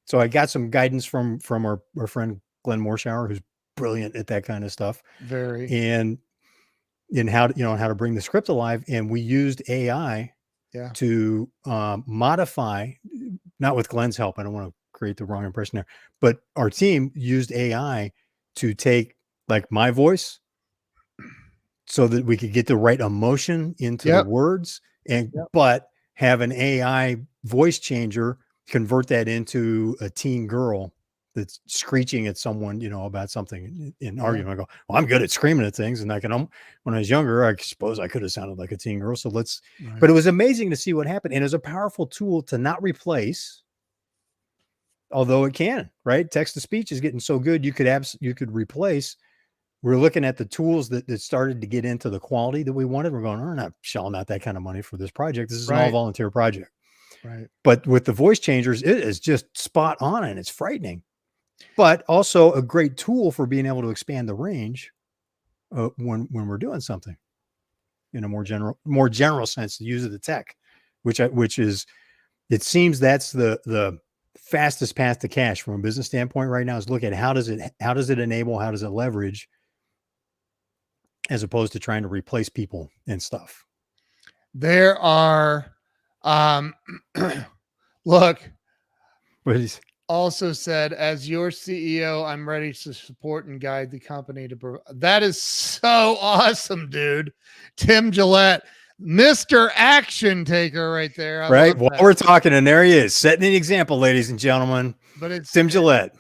So I got some guidance from our friend Glenn Morshower, who's brilliant at that kind of stuff. Very. And in how to bring the script alive. And we used AI to modify, not with Glenn's help. I don't want to create the wrong impression there, but our team used AI to take like my voice so that we could get the right emotion into the words, and but have an AI voice changer convert that into a teen girl that's screeching at someone, about something in argument. I go, well, I'm good at screaming at things, and when I was younger, I suppose I could have sounded like a teen girl. So but it was amazing to see what happened. And it was a powerful tool to not replace, although it can, right? Text to speech is getting so good. You could replace. We're looking at the tools that started to get into the quality that we wanted. We're going, we're not shelling out that kind of money for this project. This is an all volunteer project. Right. But with the voice changers, it is just spot on, and it's frightening, but also a great tool for being able to expand the range when we're doing something in a more general sense, the use of the tech, which is, it seems that's the fastest path to cash from a business standpoint right now is look at how does it enable, how does it leverage, as opposed to trying to replace people and stuff. There are, look, But it's, also said, as your CEO, I'm ready to support and guide the company to. That is so awesome, dude. Tim Gillette, Mr. Action Taker, right there. I right. love While that. we're talking, and there he is, setting the example, ladies and gentlemen. But it's Tim Gillette.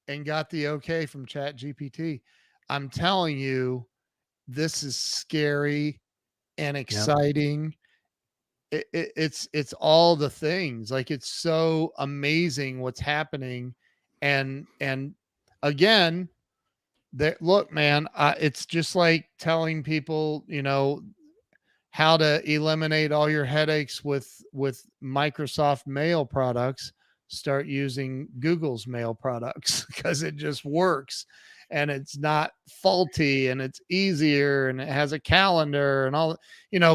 and got the okay from Chat GPT. I'm telling you, this is scary and exciting. It's all the things. Like, it's so amazing what's happening. And again, that, look, man, it's just like telling people, how to eliminate all your headaches with Microsoft mail products. Start using Google's mail products because it just works, and it's not faulty, and it's easier, and it has a calendar and all,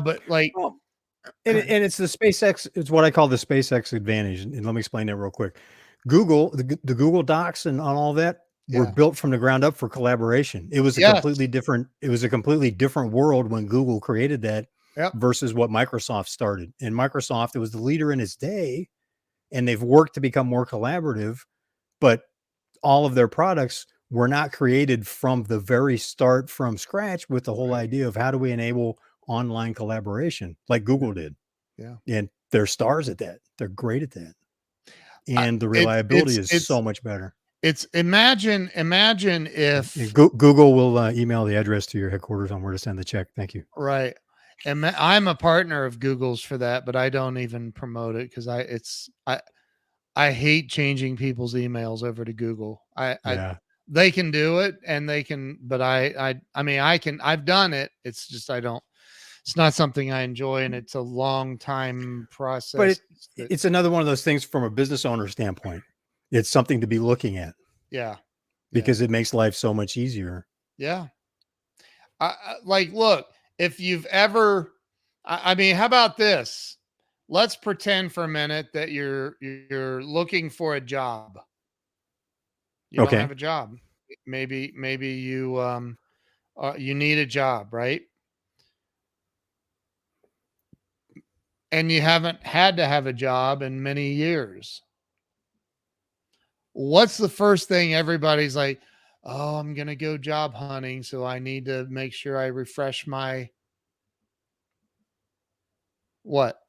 but like, Well, and it's the SpaceX. It's what I call the SpaceX advantage. And let me explain that real quick. Google, the Google Docs and all that were yeah, built from the ground up for collaboration. It was a yes, completely different. It was a completely different world when Google created that yep, versus what Microsoft started. And Microsoft, it was the leader in its day, and they've worked to become more collaborative. But all of their products were not created from the very start, from scratch, with the whole right, idea of how do we enable online collaboration like Google did. yeah. And they're stars at that. They're great at that. And the reliability is so much better. It's imagine And if, Google will email the address to your headquarters on where to send the check. Thank you. right. And I'm a partner of Google's for that, but I don't even promote it because I hate changing people's emails over to Google. Yeah. They can do it, and they can, but I mean, I've done it. It's just, it's not something I enjoy, and it's a long time But process. it's another one of those things from a business owner standpoint. It's something to be looking at Yeah. because it makes life so much easier. Yeah. Like, look, if you've ever, I mean, how about this? Let's pretend for a minute that you're looking for a job. You don't Okay. have a job. Maybe you need a job, right? And you haven't had to have a job in many years. What's the first thing everybody's like? Oh, I'm going to go job hunting, so I need to make sure I refresh my what?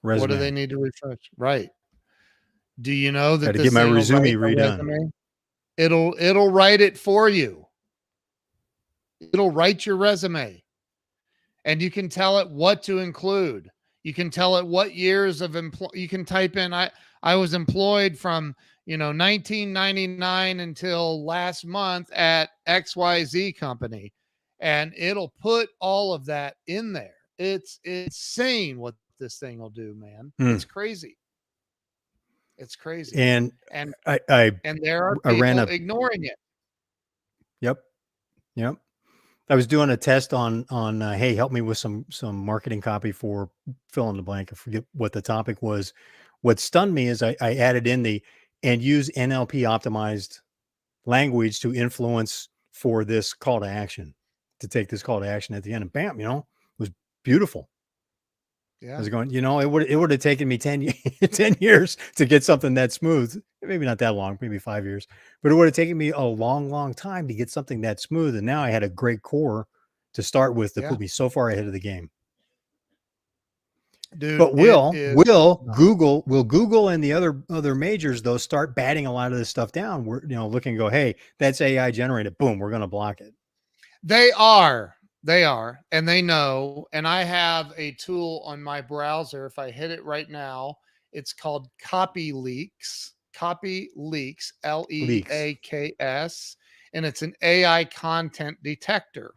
What do they Resume. need to refresh? Right. Do you know Got that to get this my thing will resume write a redone. resume? It'll write it for you. It'll write your resume, and you can tell it what to include. You can tell it what years of you can type in, I was employed from 1999 until last month at XYZ company, and it'll put all of that in there. It's insane what this thing will do, man. It's crazy. It's crazy. And And I there are ran people a ignoring it. yep. I was doing a test on hey, help me with some marketing copy for fill in the blank. I forget what the topic was. What stunned me is I added in and use NLP optimized language to influence for this call to action, to take this call to action at the end, and bam, it was beautiful. I Yeah. was going, it would have taken me 10 years to get something that smooth. Maybe not that long, maybe 5 years, but it would have taken me a long, long time to get something that smooth. And now I had a great core to start with that Yeah. put me so far ahead of the game. Dude, But it is will Google and the other majors though start batting a lot of this stuff down? We're looking and go, hey, that's AI generated. Boom, we're going to block it. They are, and they know. And I have a tool on my browser. If I hit it right now, it's called Copy Leaks. Copy Leaks, LEAKS, and it's an AI content detector.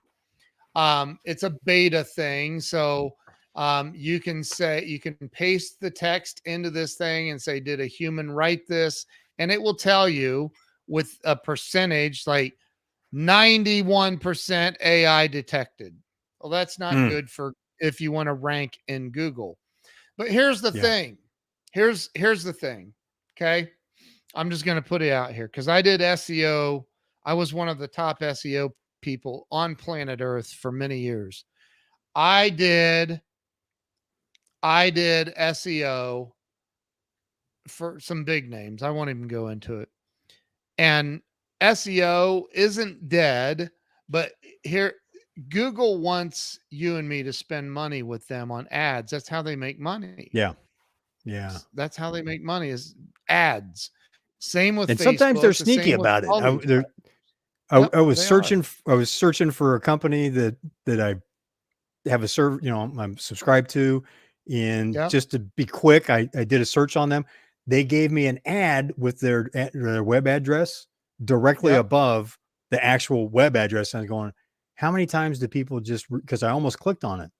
It's a beta thing, so you can paste the text into this thing and say, did a human write this? And it will tell you with a percentage, like 91% AI detected. Well, that's not good for if you want to rank in Google. But here's the thing. Here's the thing. Okay. I'm just going to put it out here because I did SEO. I was one of the top SEO people on planet Earth for many years. I did SEO for some big names. I won't even go into it. And SEO isn't dead, but here Google wants you and me to spend money with them on ads. That's how they make money. Yeah. Yeah. That's how they make money is ads. Same with And Facebook. sometimes they're The sneaky same with about it. all these They're, Yep, I was they are. I was searching for a company that I have a I'm subscribed to, and Yep, just to be quick, I did a search on them. They gave me an ad with their web address directly yep, above the actual web address. And I was going, how many times do people just, because I almost clicked on it.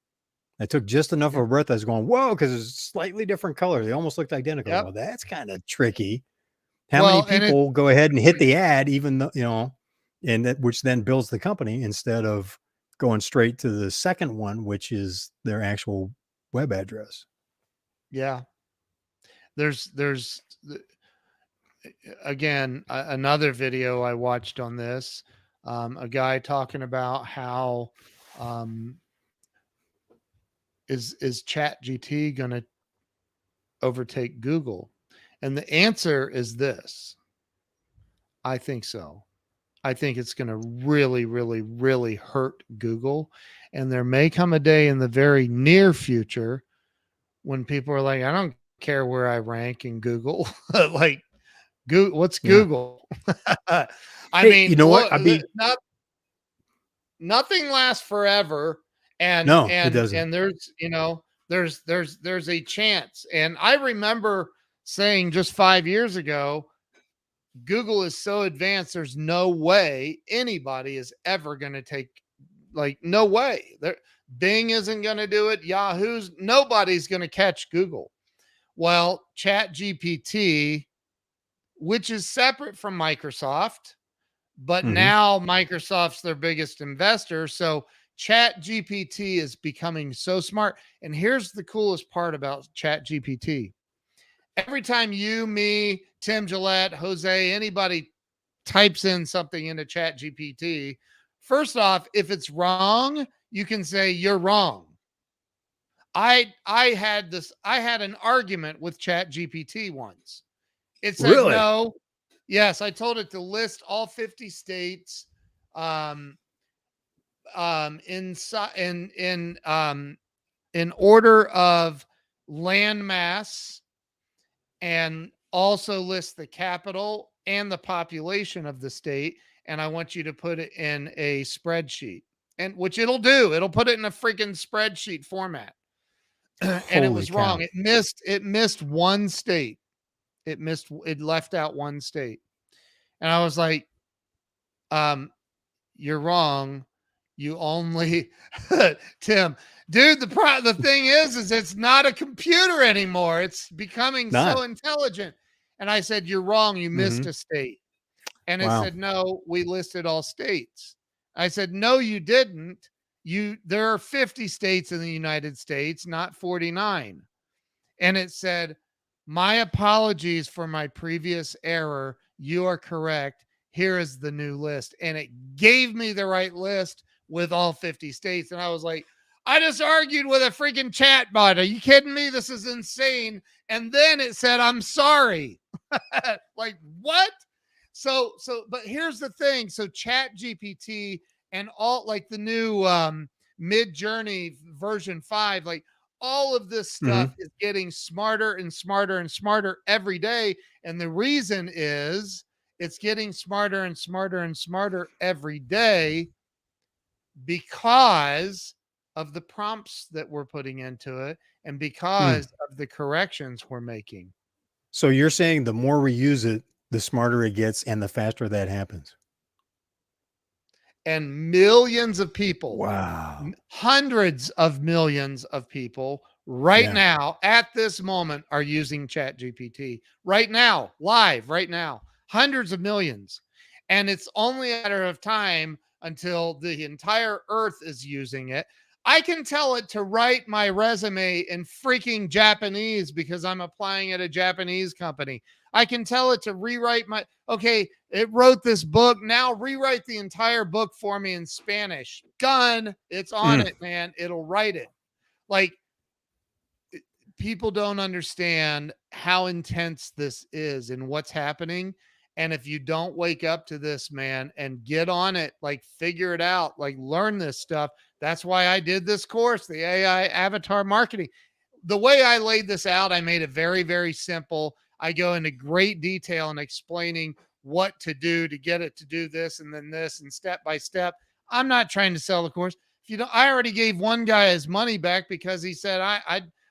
I took just enough of yep, a breath. I was going, whoa, because it's slightly different color. They almost looked identical. yep. Well, that's kind of tricky. How many Well, and it people go ahead and hit the ad, even though, and that, which then builds the company instead of going straight to the second one, which is their actual web address. yeah. There's again another video I watched on this. A guy talking about how is ChatGPT going to overtake Google? And the answer is this. I think so. I think it's going to really, really, really hurt Google. And there may come a day in the very near future when people are like, I don't care where I rank in Google. Like, what's Yeah. Google? I Hey, mean, you know what? look, nothing lasts forever. No, it doesn't. And there's, there's a chance. And I remember saying just 5 years ago, Google is so advanced, there's no way anybody is ever going to take, like, no way. Bing isn't going to do it. Nobody's going to catch Google. Well, Chat GPT, which is separate from Microsoft, but now Microsoft's their biggest investor. So Chat GPT is becoming so smart. And here's the coolest part about Chat GPT. Every time you, me, Tim Gillette, Jose, anybody types in something into Chat GPT, first off, if it's wrong, you can say you're wrong. I had an argument with Chat GPT once. It said Really? no. Yes, I told it to list all 50 states in order of land mass, and also list the capital and the population of the state. And I want you to put it in a spreadsheet, and which it'll do. It'll put it in a freaking spreadsheet format. And it Holy was wrong. cow. It missed one state. It left out one state. And I was like, you're wrong. You only Tim, dude, the thing is it's not a computer anymore. It's becoming Not. so intelligent. And I said, you're wrong. You missed a state. And it Wow. said, no, we listed all states. I said, no, you didn't. There are 50 states in the United States, not 49. And it said, my apologies for my previous error. You are correct. Here is the new list. And it gave me the right list with all 50 states. And I was like, I just argued with a freaking chat bot. Are you kidding me? This is insane. And then it said, I'm sorry. Like, what? But here's the thing. So Chat GPT and all, like the new Mid Journey version 5, like all of this stuff is getting smarter and smarter and smarter every day. And the reason is it's getting smarter and smarter and smarter every day because of the prompts that we're putting into it and because of the corrections we're making. So you're saying the more we use it, the smarter it gets and the faster that happens. And millions of people, Wow. hundreds of millions of people right now at this moment are using Chat GPT right now, live right now, hundreds of millions. And it's only a matter of time until the entire earth is using it. I can tell it to write my resume in freaking Japanese because I'm applying at a Japanese company. I can tell it to rewrite okay, it wrote this book. Now rewrite the entire book for me in Spanish. Done. It's on it, man. It'll write it. Like, people don't understand how intense this is and what's happening. And if you don't wake up to this, man, and get on it, like figure it out, like learn this stuff. That's why I did this course, the AI avatar marketing. The way I laid this out, I made it very, very simple. I go into great detail in explaining what to do to get it to do this and then this and step by step. I'm not trying to sell the course. If you don't, I already gave one guy his money back because he said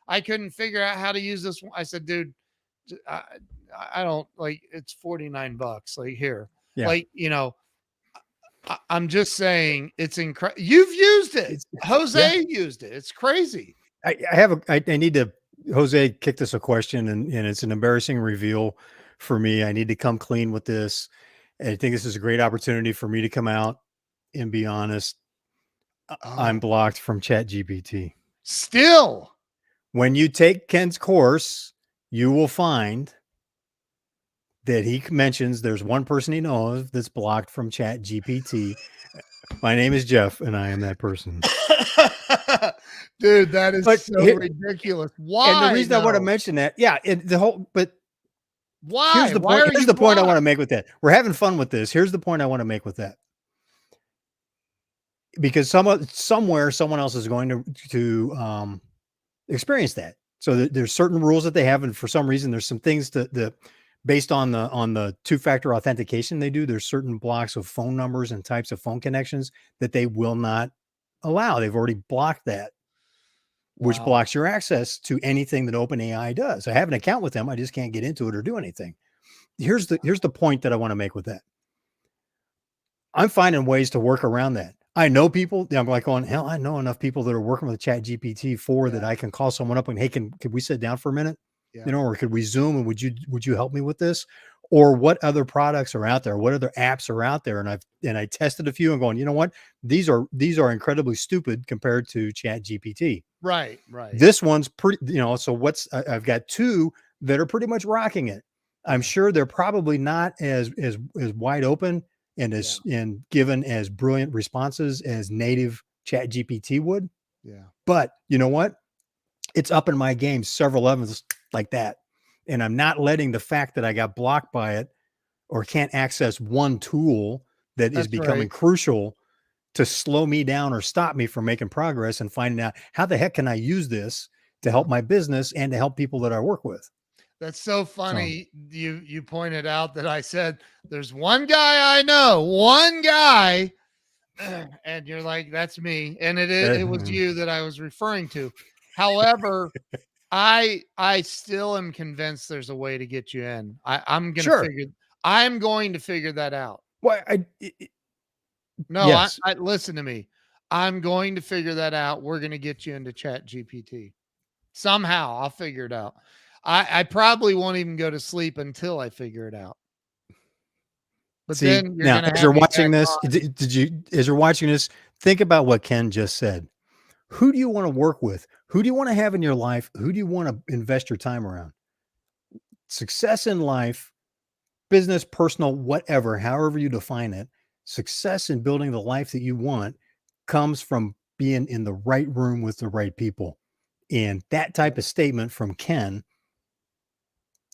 I couldn't figure out how to use this. I said, dude, I don't like, it's $49. Like, here, like, I'm just saying it's incredible. You've used it. Jose used it. It's crazy. I need to, Jose kicked us a question and it's an embarrassing reveal for me. I need to come clean with this. And I think this is a great opportunity for me to come out and be honest. I'm blocked from ChatGPT. Still. When you take Ken's course, you will find that he mentions there's one person he knows that's blocked from ChatGPT. My name is Jeff, and I am that person. Dude, that is ridiculous. Why? And the reason I want to mention that, but why? Here's the point. Here's the point I want to make with that. We're having fun with this. Here's the point I want to make with that. Because somewhere someone else is going to experience that. So there's certain rules that they have, and for some reason there's some things that based on the two-factor authentication they do, there's certain blocks of phone numbers and types of phone connections that they will not allow. They've already blocked that, which blocks your access to anything that OpenAI does. I have an account with them. I just can't get into it or do anything. Here's the point that I want to make with that. I'm finding ways to work around that. I know people. I'm like going, hell, I know enough people that are working with ChatGPT 4 that I can call someone up and, hey, could we sit down for a minute? Yeah. Or could we Zoom and would you help me with this? Or what other products are out there? What other apps are out there? And I tested a few and going, you know what? These are incredibly stupid compared to ChatGPT. Right. This one's pretty, so I've got two that are pretty much rocking it. I'm sure they're probably not as wide open and given as brilliant responses as native ChatGPT would. Yeah. But you know what? It's up in my game several levels like that. And I'm not letting the fact that I got blocked by it or can't access one tool that is becoming crucial to slow me down or stop me from making progress and finding out how the heck can I use this to help my business and to help people that I work with. That's so funny. So, you pointed out that I said, there's one guy I know, one guy. And you're like, that's me. And it was you that I was referring to. However, I still am convinced there's a way to get you in. I'm going to figure that out. Well, yes. I listen to me. I'm going to figure that out. We're going to get you into ChatGPT. Somehow I'll figure it out. I probably won't even go to sleep until I figure it out. But then you're now, as you're watching this, as you're watching this, think about what Ken just said. Who do you want to work with? Who do you want to have in your life? Who do you want to invest your time around? Success in life, business, personal, whatever, however you define it, success in building the life that you want comes from being in the right room with the right people. And that type of statement from Ken,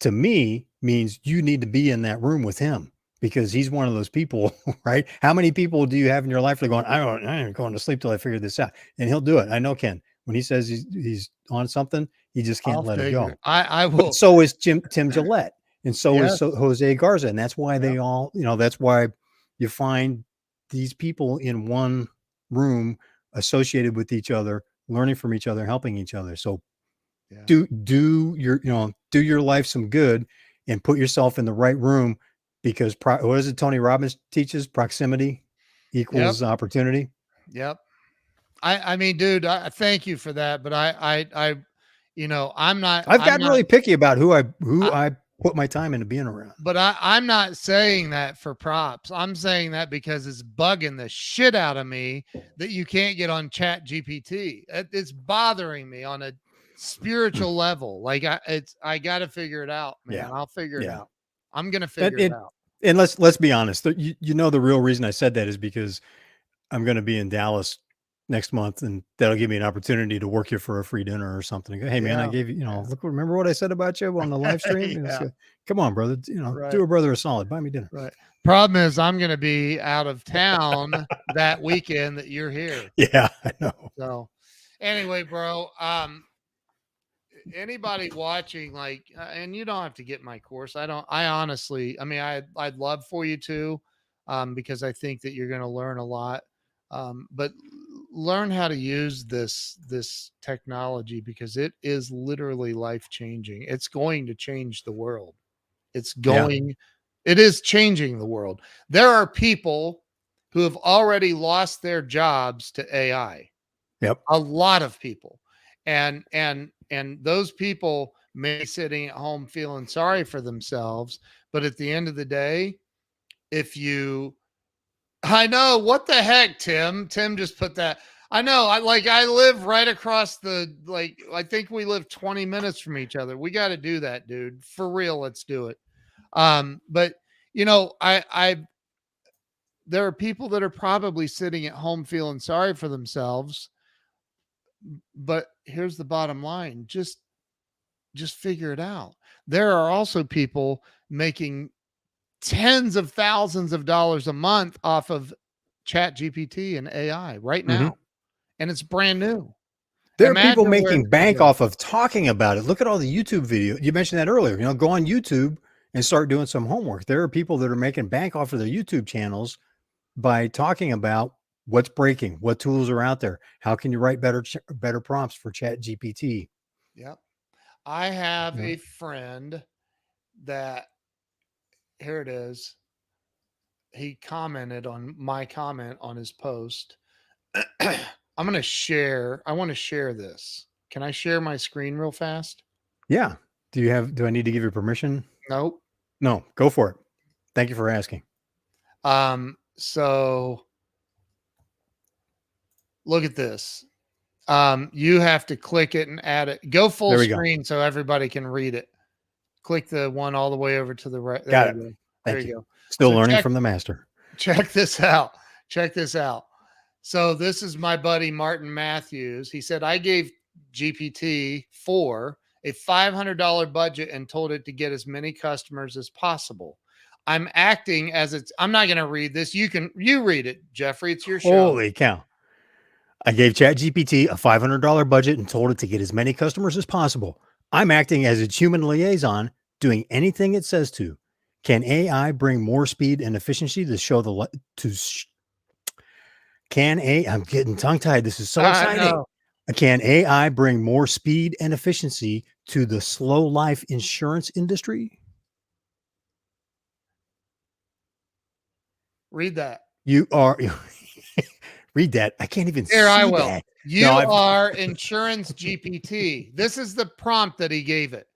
to me, means you need to be in that room with him because he's one of those people, right? How many people do you have in your life that are going, I ain't going to sleep till I figure this out? And he'll do it. I know Ken. When he says he's on something, he just can't let it go. I will. But so is Tim Gillette. And so is Jose Garza. And that's why they all, that's why you find these people in one room associated with each other, learning from each other, helping each other. So do your life some good and put yourself in the right room because what is it Tony Robbins teaches? Proximity equals opportunity. Yep. I mean, dude, I thank you for that, but I'm not. I've gotten really picky about who I put my time into being around. But I'm not saying that for props. I'm saying that because it's bugging the shit out of me that you can't get on ChatGPT. It's bothering me on a spiritual level. Like I got to figure it out, man. I'll figure it out. I'm going to figure it out. And let's be honest. You know, the real reason I said that is because I'm going to be in Dallas next month, and that'll give me an opportunity to work you for a free dinner or something. And go, hey man, I gave you, look, remember what I said about you on the live stream? Come on, brother, do a brother a solid, buy me dinner. Right. Problem is, I'm going to be out of town that weekend that you're here. Yeah, I know. So anyway, bro, anybody watching, like, and you don't have to get my course. I honestly, I mean, I'd love for you to, because I think that you're going to learn a lot. But learn how to use this technology, because it is literally life changing. It's going to change the world. It is changing the world. There are people who have already lost their jobs to AI. Yep. A lot of people. And those people may be sitting at home feeling sorry for themselves. But at the end of the day, I know, what the heck, Tim just put that. I know. I live right across I think we live 20 minutes from each other. We got to do that, dude. For real. Let's do it. But there are people that are probably sitting at home feeling sorry for themselves. But here's the bottom line. Just figure it out. There are also people making tens of thousands of dollars a month off of Chat GPT and AI right now. And it's brand new. There are people making bank off of talking about it. Look at all the YouTube video. You mentioned that earlier. Go on YouTube and start doing some homework. There are people that are making bank off of their YouTube channels by talking about what's breaking, what tools are out there, how can you write better prompts for Chat GPT. Yep. I have a friend that, here it is. He commented on my comment on his post. I want to share this. Can I share my screen real fast? Yeah. Do I need to give you permission? Nope. No, go for it. Thank you for asking. So look at this. You have to click it and add it. Go full screen so everybody can read it. Click the one all the way over to the right. Got it. Thank you. Still learning from the master. Check this out. So this is my buddy, Martin Matthews. He said, I gave GPT-4 a $500 budget and told it to get as many customers as possible. I'm acting as I'm not going to read this. You read it, Jeffrey. It's your show. Holy cow. I gave ChatGPT a $500 budget and told it to get as many customers as possible. I'm acting as its human liaison, doing anything it says to. Can AI bring more speed and efficiency to show I'm getting tongue-tied. This is so exciting. Can AI bring more speed and efficiency to the slow life insurance industry? Read that. Read that. I can't even Here, see I will. that. You are Insurance GPT. This is the prompt that he gave it.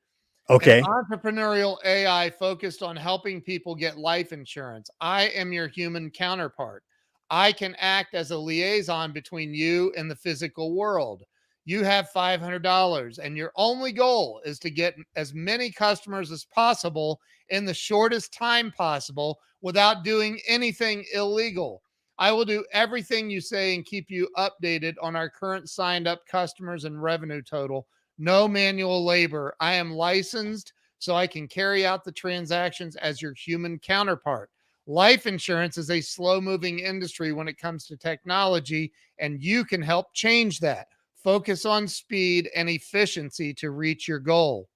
Okay. An entrepreneurial AI focused on helping people get life insurance. I am your human counterpart. I can act as a liaison between you and the physical world. You have $500 and your only goal is to get as many customers as possible in the shortest time possible without doing anything illegal. I will do everything you say and keep you updated on our current signed up customers and revenue total. No manual labor. I am licensed so I can carry out the transactions as your human counterpart. Life insurance is a slow-moving industry when it comes to technology, and you can help change that. Focus on speed and efficiency to reach your goal.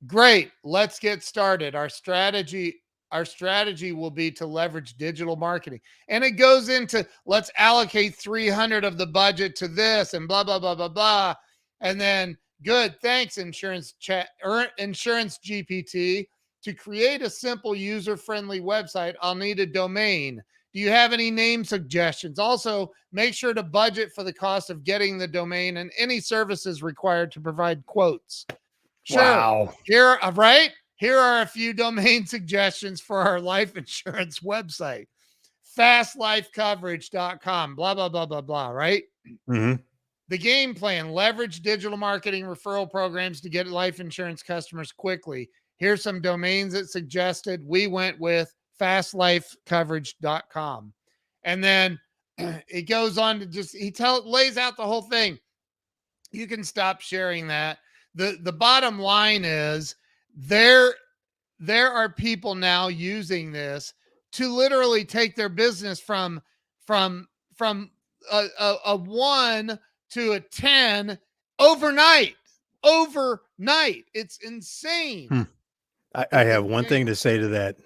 Great. Let's get started. Our strategy will be to leverage digital marketing. And it goes into, let's allocate 300 of the budget to this and blah, blah, blah, blah, blah. And then, good. Thanks, Insurance GPT. To create a simple user-friendly website, I'll need a domain. Do you have any name suggestions? Also, make sure to budget for the cost of getting the domain and any services required to provide quotes. Sure. Wow. Here are a few domain suggestions for our life insurance website. fastlifecoverage.com, blah, blah, blah, blah, blah, right? Mm-hmm. The game plan, leverage digital marketing referral programs to get life insurance customers quickly. Here's some domains that suggested. We went with fastlifecoverage.com. And then it goes on to just, lays out the whole thing. You can stop sharing that. The bottom line is there are people now using this to literally take their business from a 1 to a 10 overnight. It's insane. I have one thing to say to that.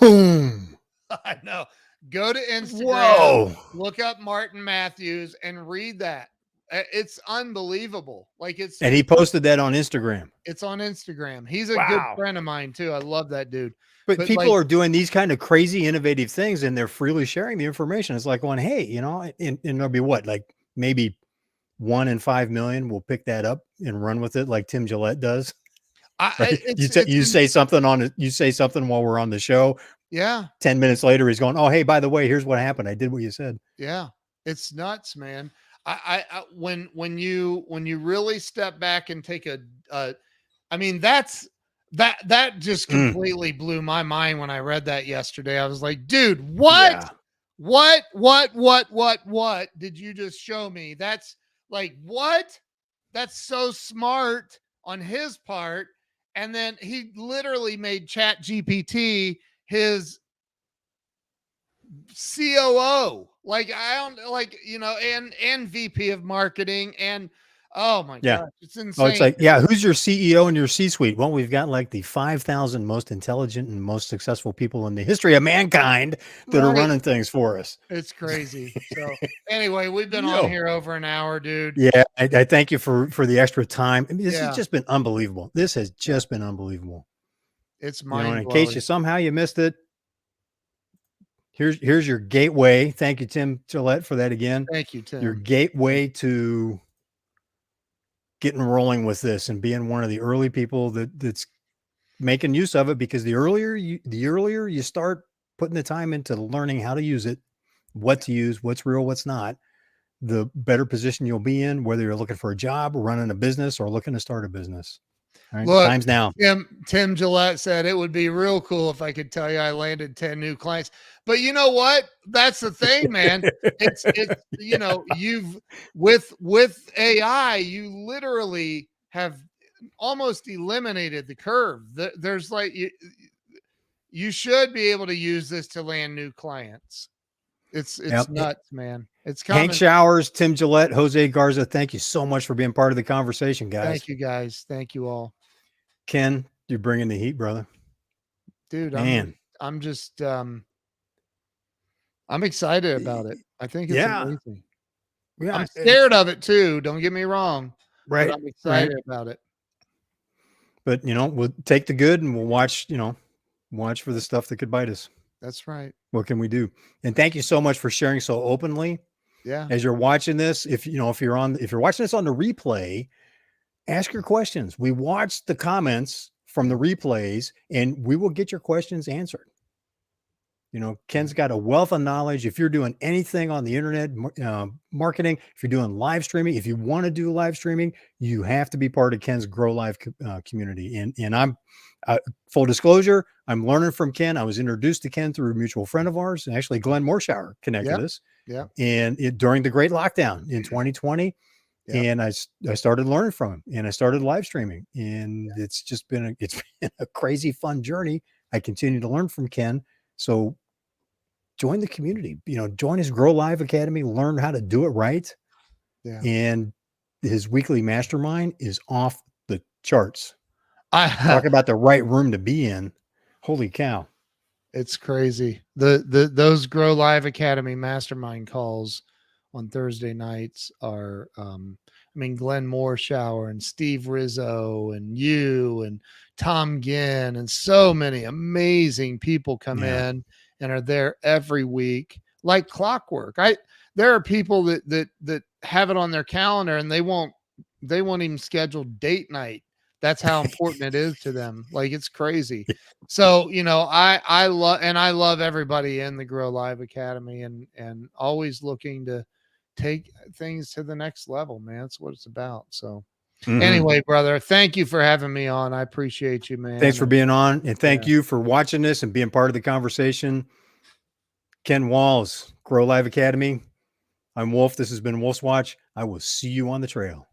Boom. I know. Go to Instagram, Whoa. look up Martin Matthews and read that. It's unbelievable. Like And he posted that on Instagram. It's on Instagram. He's a good friend of mine too. I love that dude. But people are doing these kind of crazy, innovative things, and they're freely sharing the information. It's like going, hey, you know, and there'll be what, like maybe 1 in 5 million will pick that up and run with it, like Tim Gillette does. Right? You say something while we're on the show. Yeah. 10 minutes later, he's going, oh, hey, by the way, here's what happened. I did what you said. Yeah. It's nuts, man. When you really step back and take I mean, that just completely blew my mind when I read that yesterday. I was like, dude, what? Yeah. What did you just show me? That's like, what? That's so smart on his part. And then he literally made Chat GPT his COO. Like, I don't like, you know, and VP of marketing. And oh my gosh, it's insane. Oh, it's like, yeah, who's your CEO and your C-suite? Well, we've got like the 5,000 most intelligent and most successful people in the history of mankind that are running things for us. It's crazy. So anyway, we've been on here over an hour, dude. Yeah, I thank you for the extra time. I mean, this has just been unbelievable. This has just been unbelievable. It's mind-blowing. In case you missed it, here's your gateway. Thank you, Tim Gillette, for that again. Thank you, Tim. Your gateway to getting rolling with this and being one of the early people that's making use of it, because the earlier you start putting the time into learning how to use it, what to use, what's real, what's not, the better position you'll be in, whether you're looking for a job, running a business, or looking to start a business. All right, look, time's now. Tim Gillette said it would be real cool if I could tell you I landed 10 new clients. But you know what? That's the thing, man. It's you know, you've with AI, you literally have almost eliminated the curve. There's like you should be able to use this to land new clients. It's nuts, man. It's coming. Hank Showers, Tim Gillette, Jose Garza, thank you so much for being part of the conversation, guys. Thank you, guys. Thank you all. Ken, you're bringing the heat, brother. Dude, I'm just I'm excited about it. I think it's amazing. Yeah, I'm scared of it too. Don't get me wrong. Right. But I'm excited about it. But you know, we'll take the good and we'll watch for the stuff that could bite us. That's right. What can we do? And thank you so much for sharing so openly. Yeah. As you're watching this, if you're watching this on the replay, ask your questions. We watch the comments from the replays and we will get your questions answered. You know, Ken's got a wealth of knowledge. If you're doing anything on the internet, marketing, if you're doing live streaming, if you want to do live streaming, you have to be part of Ken's Grow Live community. And I'm full disclosure, I'm learning from Ken. I was introduced to Ken through a mutual friend of ours, and actually Glenn Morshower connected us. Yeah. And during the great lockdown in 2020. And I started learning from him, and I started live streaming, and it's been a crazy fun journey. I continue to learn from Ken. So join the community, join his Grow Live Academy, learn how to do it right. Yeah. And his weekly mastermind is off the charts. Talk about the right room to be in. Holy cow. It's crazy. Those Grow Live Academy mastermind calls on Thursday nights are, Glenn Morshower and Steve Rizzo and you and Tom Ginn and so many amazing people come in and are there every week like clockwork. There are people that have it on their calendar and they won't even schedule date night. That's how important it is to them. Like, it's crazy. So, I love everybody in the Grow Live Academy and always looking to take things to the next level, man. That's what it's about. So Mhm. Anyway, brother, thank you for having me on. I appreciate you, man. Thanks for being on, and thank Yeah. you for watching this and being part of the conversation. Ken Walls, Grow Live Academy. I'm Wolf. This has been Wolf's Watch. I will see you on the trail.